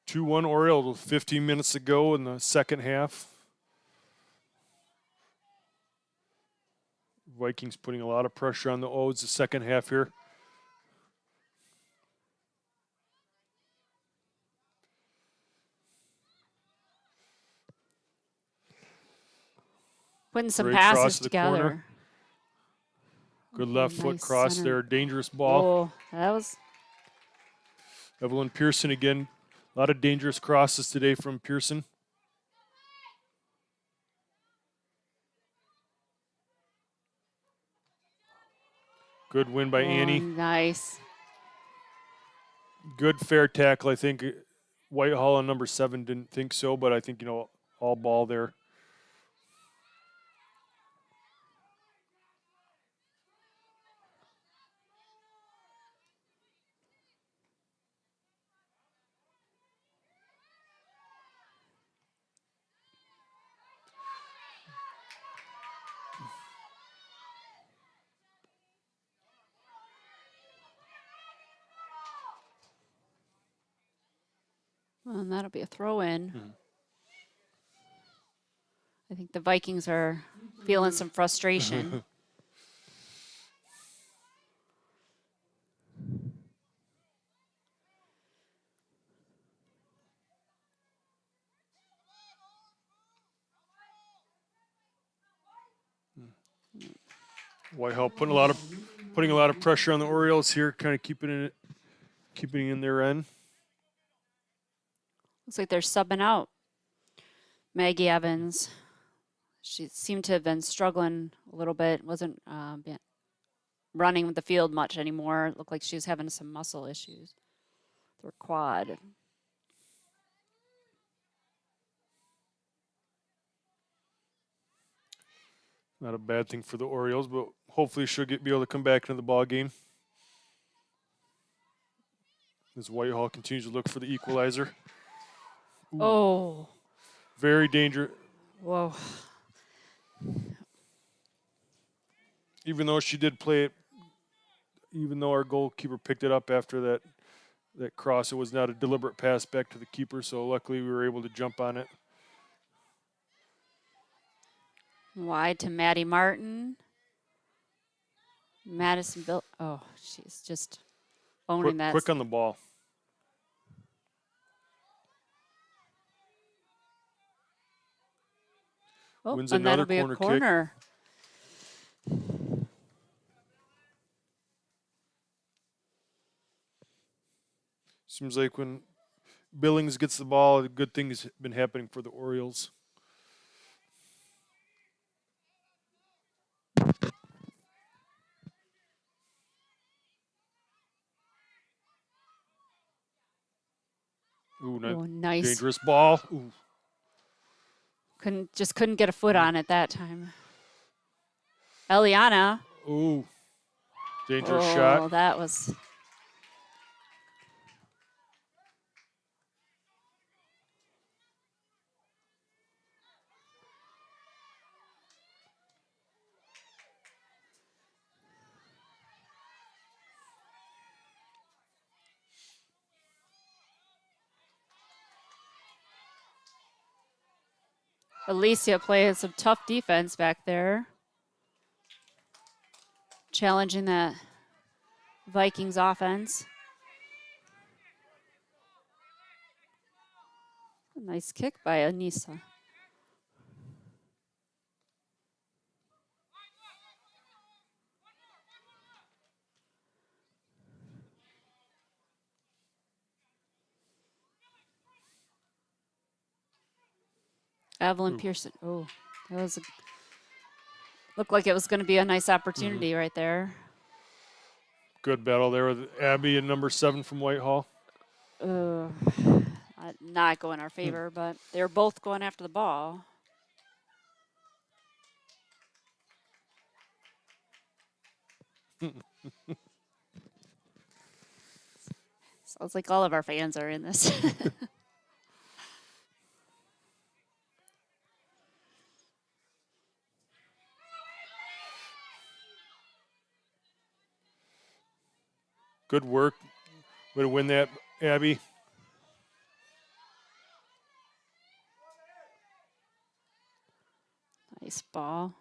2-1 Orioles with 15 minutes to go in the second half. Vikings putting a lot of pressure on the O's the second half here. putting some Great cross passes to the together. corner. Good left foot Nice cross center. there. Dangerous ball. Oh, that was Evelyn Pearson again. A lot of dangerous crosses today from Pearson. Good win by Annie. Nice. Good fair tackle. I think Whitehall on number 7 didn't think so, but I think, all ball there. Well, and that'll be a throw in. I think the Vikings are feeling some frustration. Whitehall putting a lot of pressure on the Orioles here, kind of keeping it in their end. Looks like they're subbing out Maggie Evans. She seemed to have been struggling a little bit. Wasn't running with the field much anymore. It looked like she was having some muscle issues with her quad. Not a bad thing for the Orioles, but hopefully she'll be able to come back into the ball game. As Whitehall continues to look for the equalizer. Ooh. Oh. Very dangerous. Whoa. Even though she did play it, even though our goalkeeper picked it up after that cross, it was not a deliberate pass back to the keeper, so luckily we were able to jump on it. Wide to Maddie Martin. Madison Bill. Oh, she's just owning that. Quick on the ball. Oh, Wins and another that'll be corner a corner. Seems like when Billings gets the ball, good things have been happening for the Orioles. Ooh, Oh, nice. Dangerous ball. Ooh. Couldn't get a foot on it that time. Eliana. Ooh. Dangerous Oh, shot. that was. Alicia playing some tough defense back there. Challenging that Vikings offense. A nice kick by Anissa. Evelyn Pearson. Oh, that was looked like it was going to be a nice opportunity right there. Good battle there with Abby and number 7 from Whitehall. Not going our favor, but they were both going after the ball. Sounds like all of our fans are in this. Good work. Way to win that, Abby. Nice ball.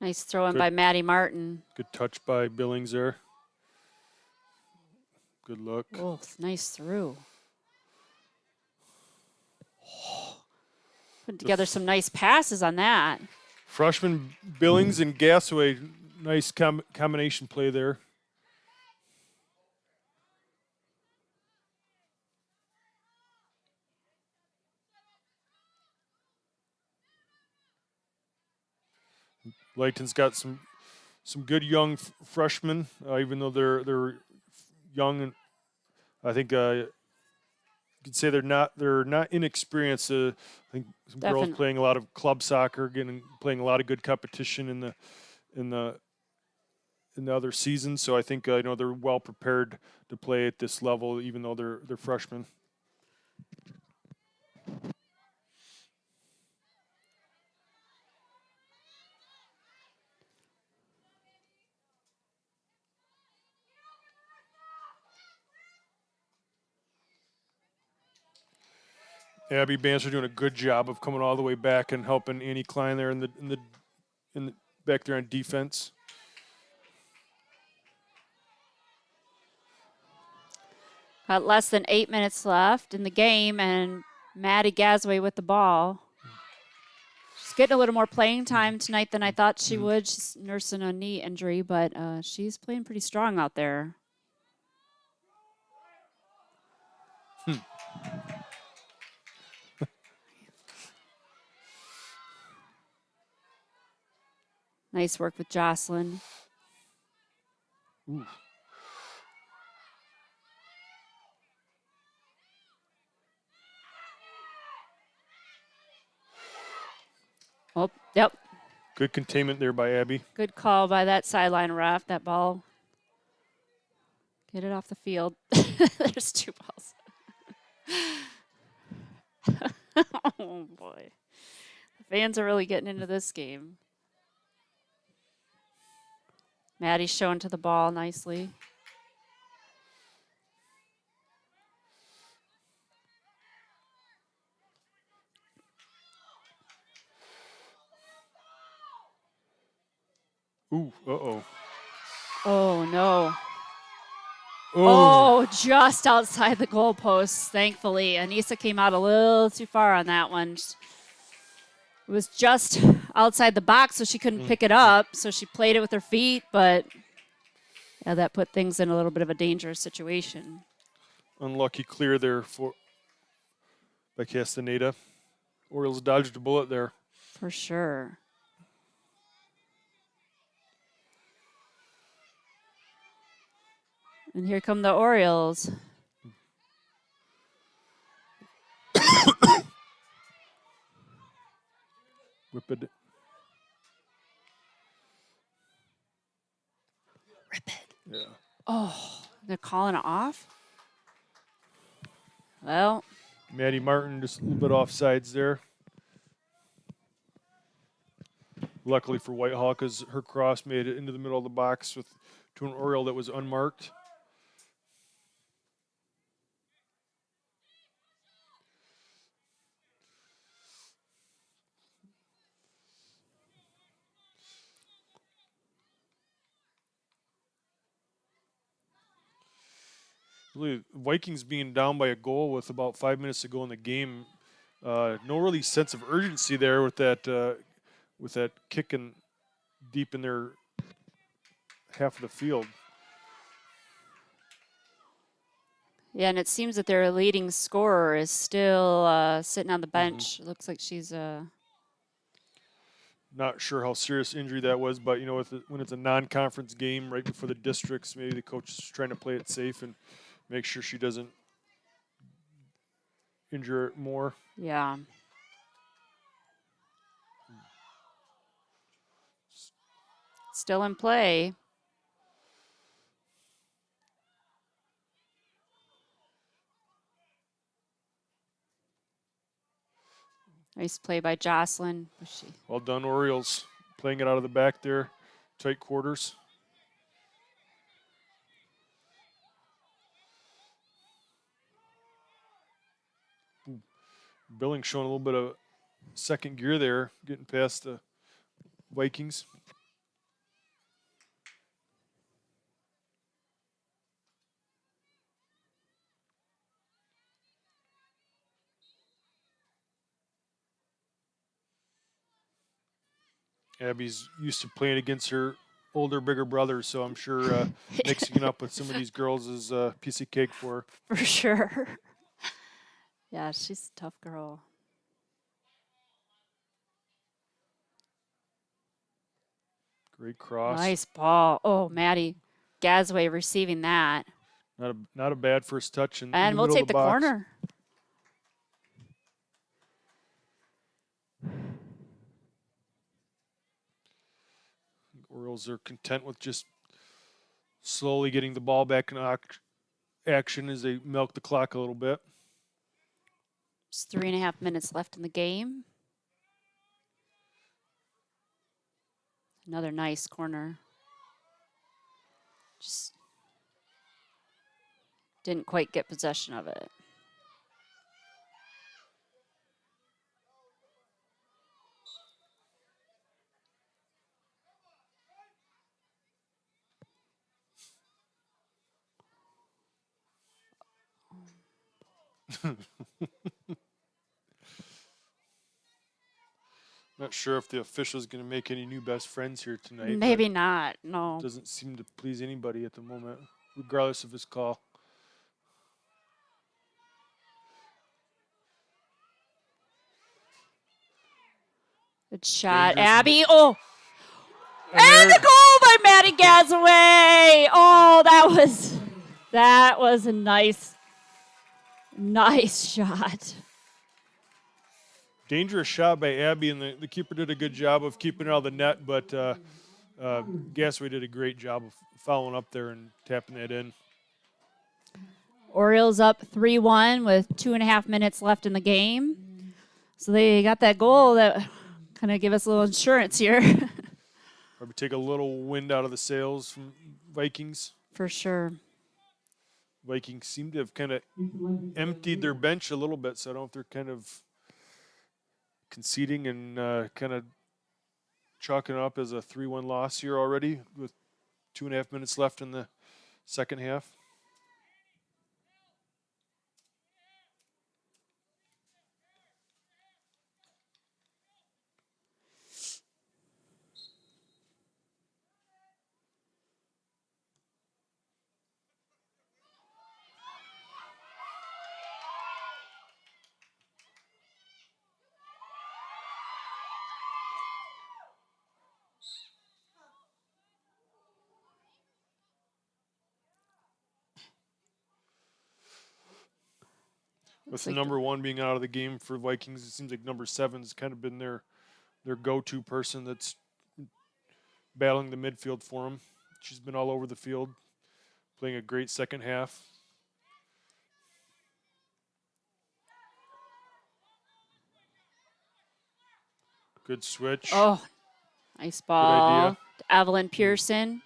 Nice throw in by Maddie Martin. Good touch by Billings there. Good look. Oh, nice through. Putting together some nice passes on that. Freshman Billings and Gasaway, nice combination play there. Layton's got some good young freshmen, even though they're young, and I think you could say they're not inexperienced. I think some girls playing a lot of club soccer, playing a lot of good competition in the other seasons. So I think they're well prepared to play at this level, even though they're freshmen. Abby Banser doing a good job of coming all the way back and helping Annie Klein there in the back there on defense. Got less than 8 minutes left in the game, and Maddie Gasway with the ball. She's getting a little more playing time tonight than I thought she would. She's nursing a knee injury, but she's playing pretty strong out there. Nice work with Jocelyn. Ooh. Oh, yep. Good containment there by Abby. Good call by that sideline ref. That ball. Get it off the field. There's 2 balls. Oh, boy. The fans are really getting into this game. Maddie's showing to the ball nicely. Ooh, uh-oh. Oh, no. Oh. Oh, just outside the goalposts, thankfully. Anissa came out a little too far on that one. It was just outside the box, so she couldn't pick it up. So she played it with her feet, but yeah, that put things in a little bit of a dangerous situation. Unlucky clear there by Castaneda. Orioles dodged a bullet there. For sure. And here come the Orioles. Whip it. Rip it. Yeah. Oh, they're calling it off? Well. Maddie Martin just a little bit offsides there. Luckily for Whitehall, because her cross made it into the middle of the box to an Oriole that was unmarked. Really, Vikings being down by a goal with about 5 minutes to go in the game. No really sense of urgency there with that kicking deep in their half of the field. Yeah, and it seems that their leading scorer is still sitting on the bench. It looks like she's Not sure how serious injury that was, but when it's a non-conference game right before the districts, maybe the coach is trying to play it safe and make sure she doesn't injure it more. Yeah. Still in play. Nice play by Jocelyn. Well done, Orioles. Playing it out of the back there. Tight quarters. Billing showing a little bit of second gear there, getting past the Vikings. Abby's used to playing against her older, bigger brother, so I'm sure mixing up with some of these girls is a piece of cake for her. For sure. Yeah, she's a tough girl. Great cross. Nice ball. Oh, Maddie Gazway receiving that. Not a bad first touch. And in the we'll middle take of the box. corner. Orioles are content with just slowly getting the ball back in action as they milk the clock a little bit. Just 3.5 minutes left in the game. Another nice corner. Just didn't quite get possession of it. Not sure if the official's going to make any new best friends here tonight. Maybe not, no. Doesn't seem to please anybody at the moment, regardless of his call. Good shot, Dangerous. Abby. Oh! And the goal by Maddie Gazaway. Oh, that was a nice shot. Dangerous shot by Abby, and the keeper did a good job of keeping it out of the net, but Gasway did a great job of following up there and tapping that in. Orioles up 3-1 with 2.5 minutes left in the game. So they got that goal that kind of give us a little insurance here. Probably take a little wind out of the sails from Vikings. For sure. Vikings seem to have kind of emptied their bench a little bit, so I don't know if they're kind of conceding and kind of chalking it up as a 3-1 loss here already with 2.5 minutes left in the second half. With the number 1 being out of the game for Vikings, it seems like number 7's kind of been their go-to person that's battling the midfield for them. She's been all over the field, playing a great second half. Good switch. Oh, nice ball. Evelyn Pearson.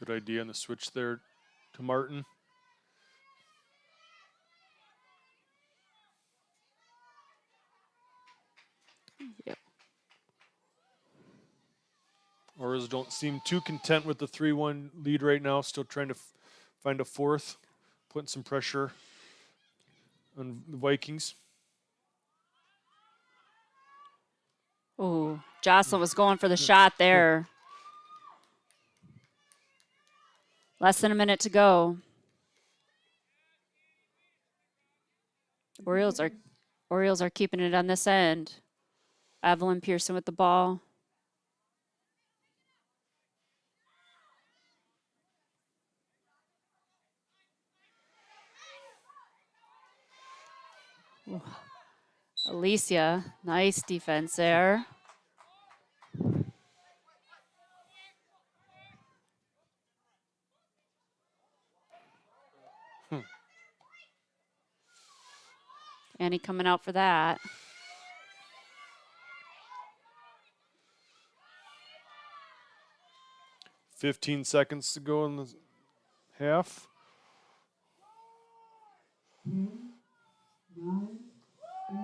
Good idea on the switch there to Martin. Yep. Orioles don't seem too content with the 3-1 lead right now. Still trying to find a fourth, putting some pressure on the Vikings. Ooh, Jocelyn was going for the shot there. Less than a minute to go. Orioles are keeping it on this end. Evelyn Pearson with the ball. Ooh. Alicia, nice defense there. Annie coming out for that. $15 seconds to go in the half. 10, 9, 8,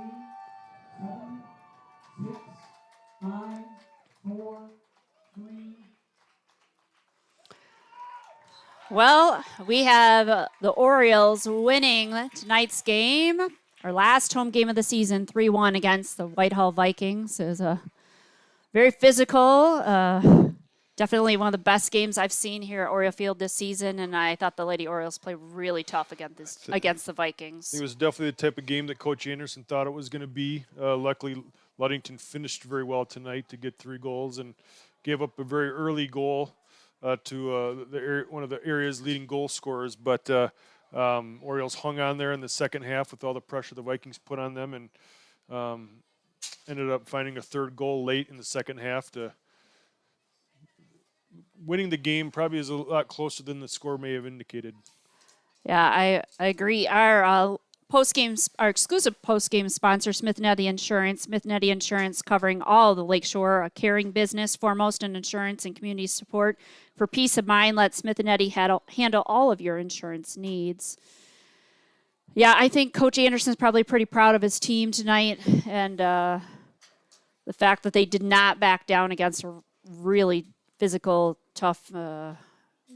7, 6, 5, 4, 3. Well, we have the Orioles winning tonight's game, our last home game of the season, 3-1 against the Whitehall Vikings. It was a very physical, definitely one of the best games I've seen here at Oriole Field this season, and I thought the Lady Orioles played really tough against the Vikings. It was definitely the type of game that Coach Anderson thought it was going to be. Luckily, Ludington finished very well tonight to get 3 goals and gave up a very early goal to one of the area's leading goal scorers. But Orioles hung on there in the second half with all the pressure the Vikings put on them, and ended up finding a 3rd goal late in the second half to winning the game. Probably is a lot closer than the score may have indicated. Yeah, I agree. Our exclusive post-game sponsor, Smith & Eddy Insurance. Smith & Eddy Insurance covering all the Lakeshore, a caring business, foremost in insurance and community support. For peace of mind, let Smith & Eddy handle all of your insurance needs. Yeah, I think Coach Anderson's probably pretty proud of his team tonight, and the fact that they did not back down against a really physical, tough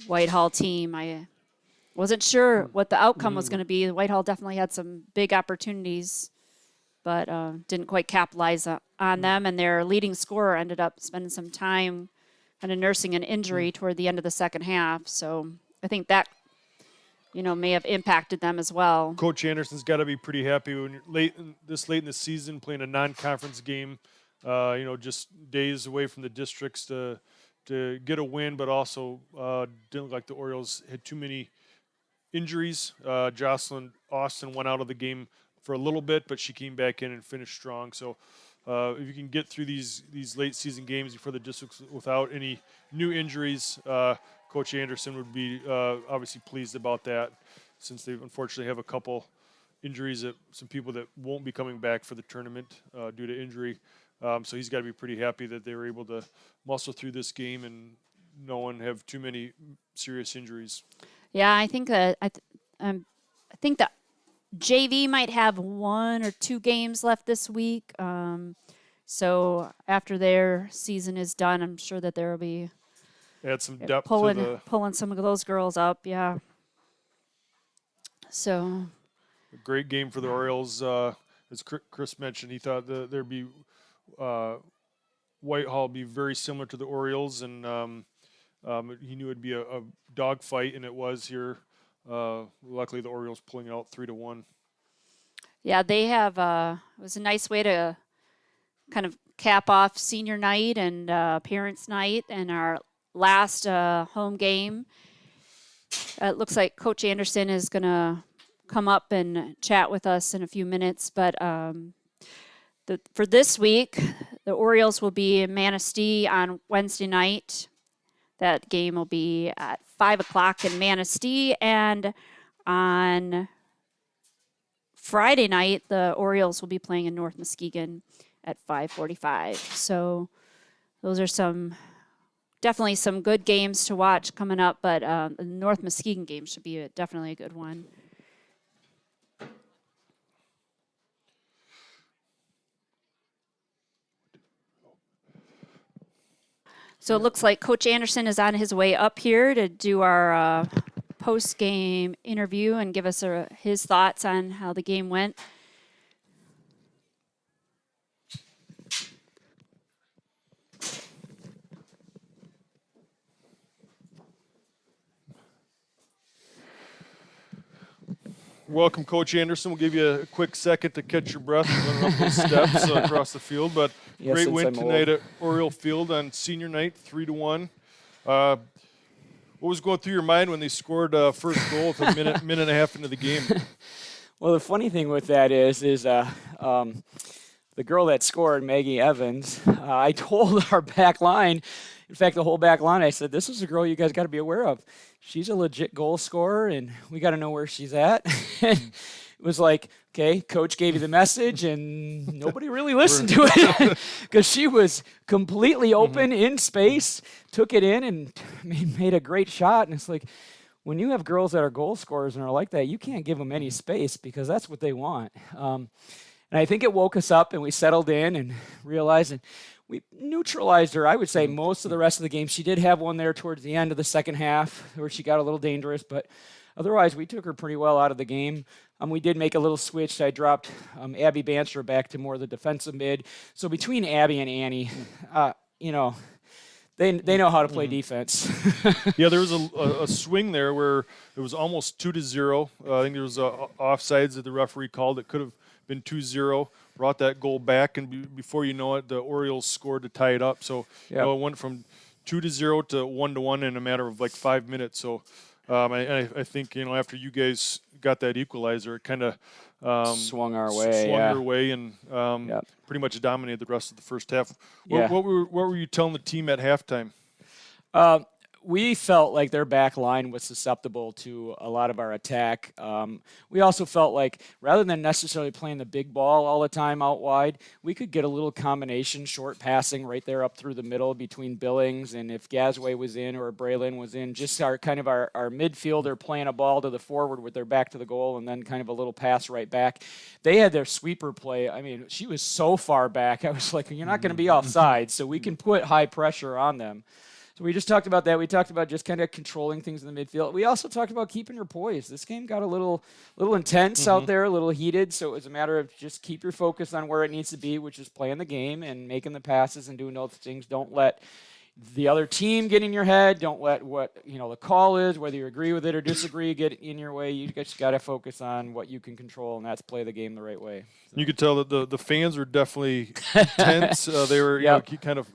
Whitehall team. I wasn't sure what the outcome was going to be. Whitehall definitely had some big opportunities, but didn't quite capitalize on them. And their leading scorer ended up spending some time kind of nursing an injury toward the end of the second half. So I think that, may have impacted them as well. Coach Anderson's got to be pretty happy when you're late in the season playing a non-conference game. Just days away from the districts to get a win, but also didn't look like the Orioles had too many injuries. Jocelyn Austin went out of the game for a little bit, but she came back in and finished strong. So if you can get through these late season games before the districts without any new injuries, Coach Anderson would be obviously pleased about that, since they unfortunately have a couple injuries, that some people that won't be coming back for the tournament due to injury. So he's got to be pretty happy that they were able to muscle through this game and no one have too many serious injuries. Yeah, I think that I think that JV might have 1 or 2 games left this week. So after their season is done, I'm sure that there will be add some depth pulling some of those girls up. Yeah. So a great game for the Orioles. As Chris mentioned, he thought there'd be Whitehall be very similar to the Orioles, and he knew it'd be a dogfight, and it was here. Luckily, the Orioles pulling it out 3-1. Yeah, they have. It was a nice way to kind of cap off senior night and parents' night, and our last home game. It looks like Coach Anderson is going to come up and chat with us in a few minutes. But for this week, the Orioles will be in Manistee on Wednesday night. That game will be at 5 o'clock in Manistee. And on Friday night, the Orioles will be playing in North Muskegon at 5:45. So those are definitely some good games to watch coming up, but the North Muskegon game should be definitely a good one. So it looks like Coach Anderson is on his way up here to do our post-game interview and give us his thoughts on how the game went. Welcome, Coach Anderson. We'll give you a quick second to catch your breath and run up those steps across the field. But great win tonight at Oriole Field on senior night, 3-1. What was going through your mind when they scored first goal with a minute and a half into the game? Well, the funny thing with that is the girl that scored, Maggie Evans, I told our back line, in fact, the whole back line, I said, this is a girl you guys got to be aware of. She's a legit goal scorer, and we got to know where she's at. It was like, okay, coach gave you the message, and nobody really listened to it because she was completely open in space, took it in, and made a great shot. And it's like, when you have girls that are goal scorers and are like that, you can't give them any space because that's what they want. And I think it woke us up, and we settled in and realized and we neutralized her, I would say, most of the rest of the game. She did have one there towards the end of the second half where she got a little dangerous, but otherwise we took her pretty well out of the game. We did make a little switch. I dropped Abby Banster back to more of the defensive mid. So between Abby and Annie, they know how to play defense. Yeah, there was a swing there where it was almost 2-0. I think there was offsides that the referee called. It could have been 2-0. Brought that goal back, and before you know it, the Orioles scored to tie it up. So it went from 2-0 to 1-1 in a matter of like 5 minutes. So I think after you guys got that equalizer, it kind of swung our way, and pretty much dominated the rest of the first half. What were you telling the team at halftime? We felt like their back line was susceptible to a lot of our attack. We also felt like rather than necessarily playing the big ball all the time out wide, we could get a little combination, short passing right there up through the middle between Billings and if Gasway was in or Braylon was in, just our midfielder playing a ball to the forward with their back to the goal and then kind of a little pass right back. They had their sweeper play. I mean, she was so far back. I was like, you're not going to be offside, so we can put high pressure on them. So we just talked about that. We talked about just kind of controlling things in the midfield. We also talked about keeping your poise. This game got a little intense out there, a little heated, so it was a matter of just keep your focus on where it needs to be, which is playing the game and making the passes and doing those things. Don't let the other team get in your head. Don't let what the call is, whether you agree with it or disagree, get in your way. You just got to focus on what you can control, and that's play the game the right way. So. You could tell that the fans were definitely tense. They were kind of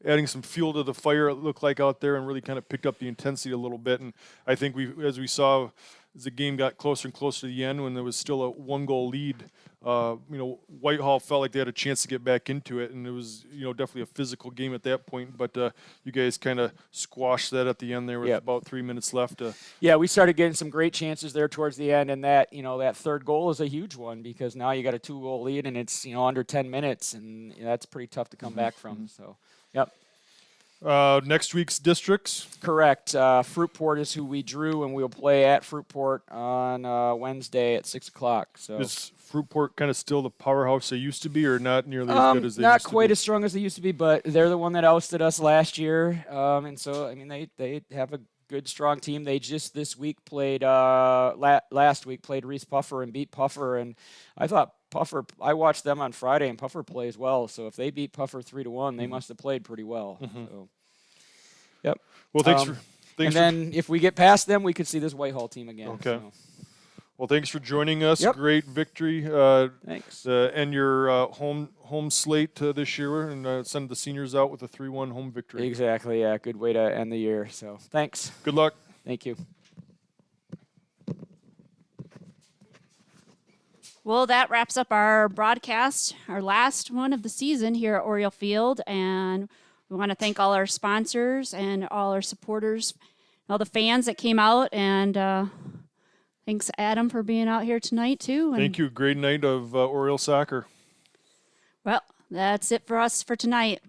adding some fuel to the fire, it looked like out there, and really kind of picked up the intensity a little bit. And I think as we saw, as the game got closer and closer to the end, when there was still a 1-goal lead, Whitehall felt like they had a chance to get back into it, and it was, definitely a physical game at that point. But you guys kind of squashed that at the end there with about 3 minutes left. Yeah, we started getting some great chances there towards the end, and that that third goal is a huge one because now you got a 2-goal lead, and it's under 10 minutes, and that's pretty tough to come back from. So, yep. Next week's districts? Correct. Fruitport is who we drew, and we'll play at Fruitport on Wednesday at 6 o'clock. So is Fruitport kind of still the powerhouse they used to be, or not nearly as good as they used to be? Not quite as strong as they used to be, but they're the one that ousted us last year. And so, I mean, they have a good, strong team. They just this week played, last week played Reese Puffer and beat Puffer, and I thought Puffer, I watched them on Friday, and Puffer plays well. So if they beat Puffer 3-1, they must have played pretty well. So, yep. Well, thanks for. And then if we get past them, we could see this Whitehall team again. Okay. So. Well, thanks for joining us. Yep. Great victory. Thanks. And your home slate this year, and send the seniors out with a 3-1 home victory. Exactly. Yeah. Good way to end the year. So thanks. Good luck. Thank you. Well, that wraps up our broadcast, our last one of the season here at Oriole Field. And we want to thank all our sponsors and all our supporters, all the fans that came out. And thanks, Adam, for being out here tonight, too. And thank you. Great night of Oriole soccer. well, that's it for us for tonight.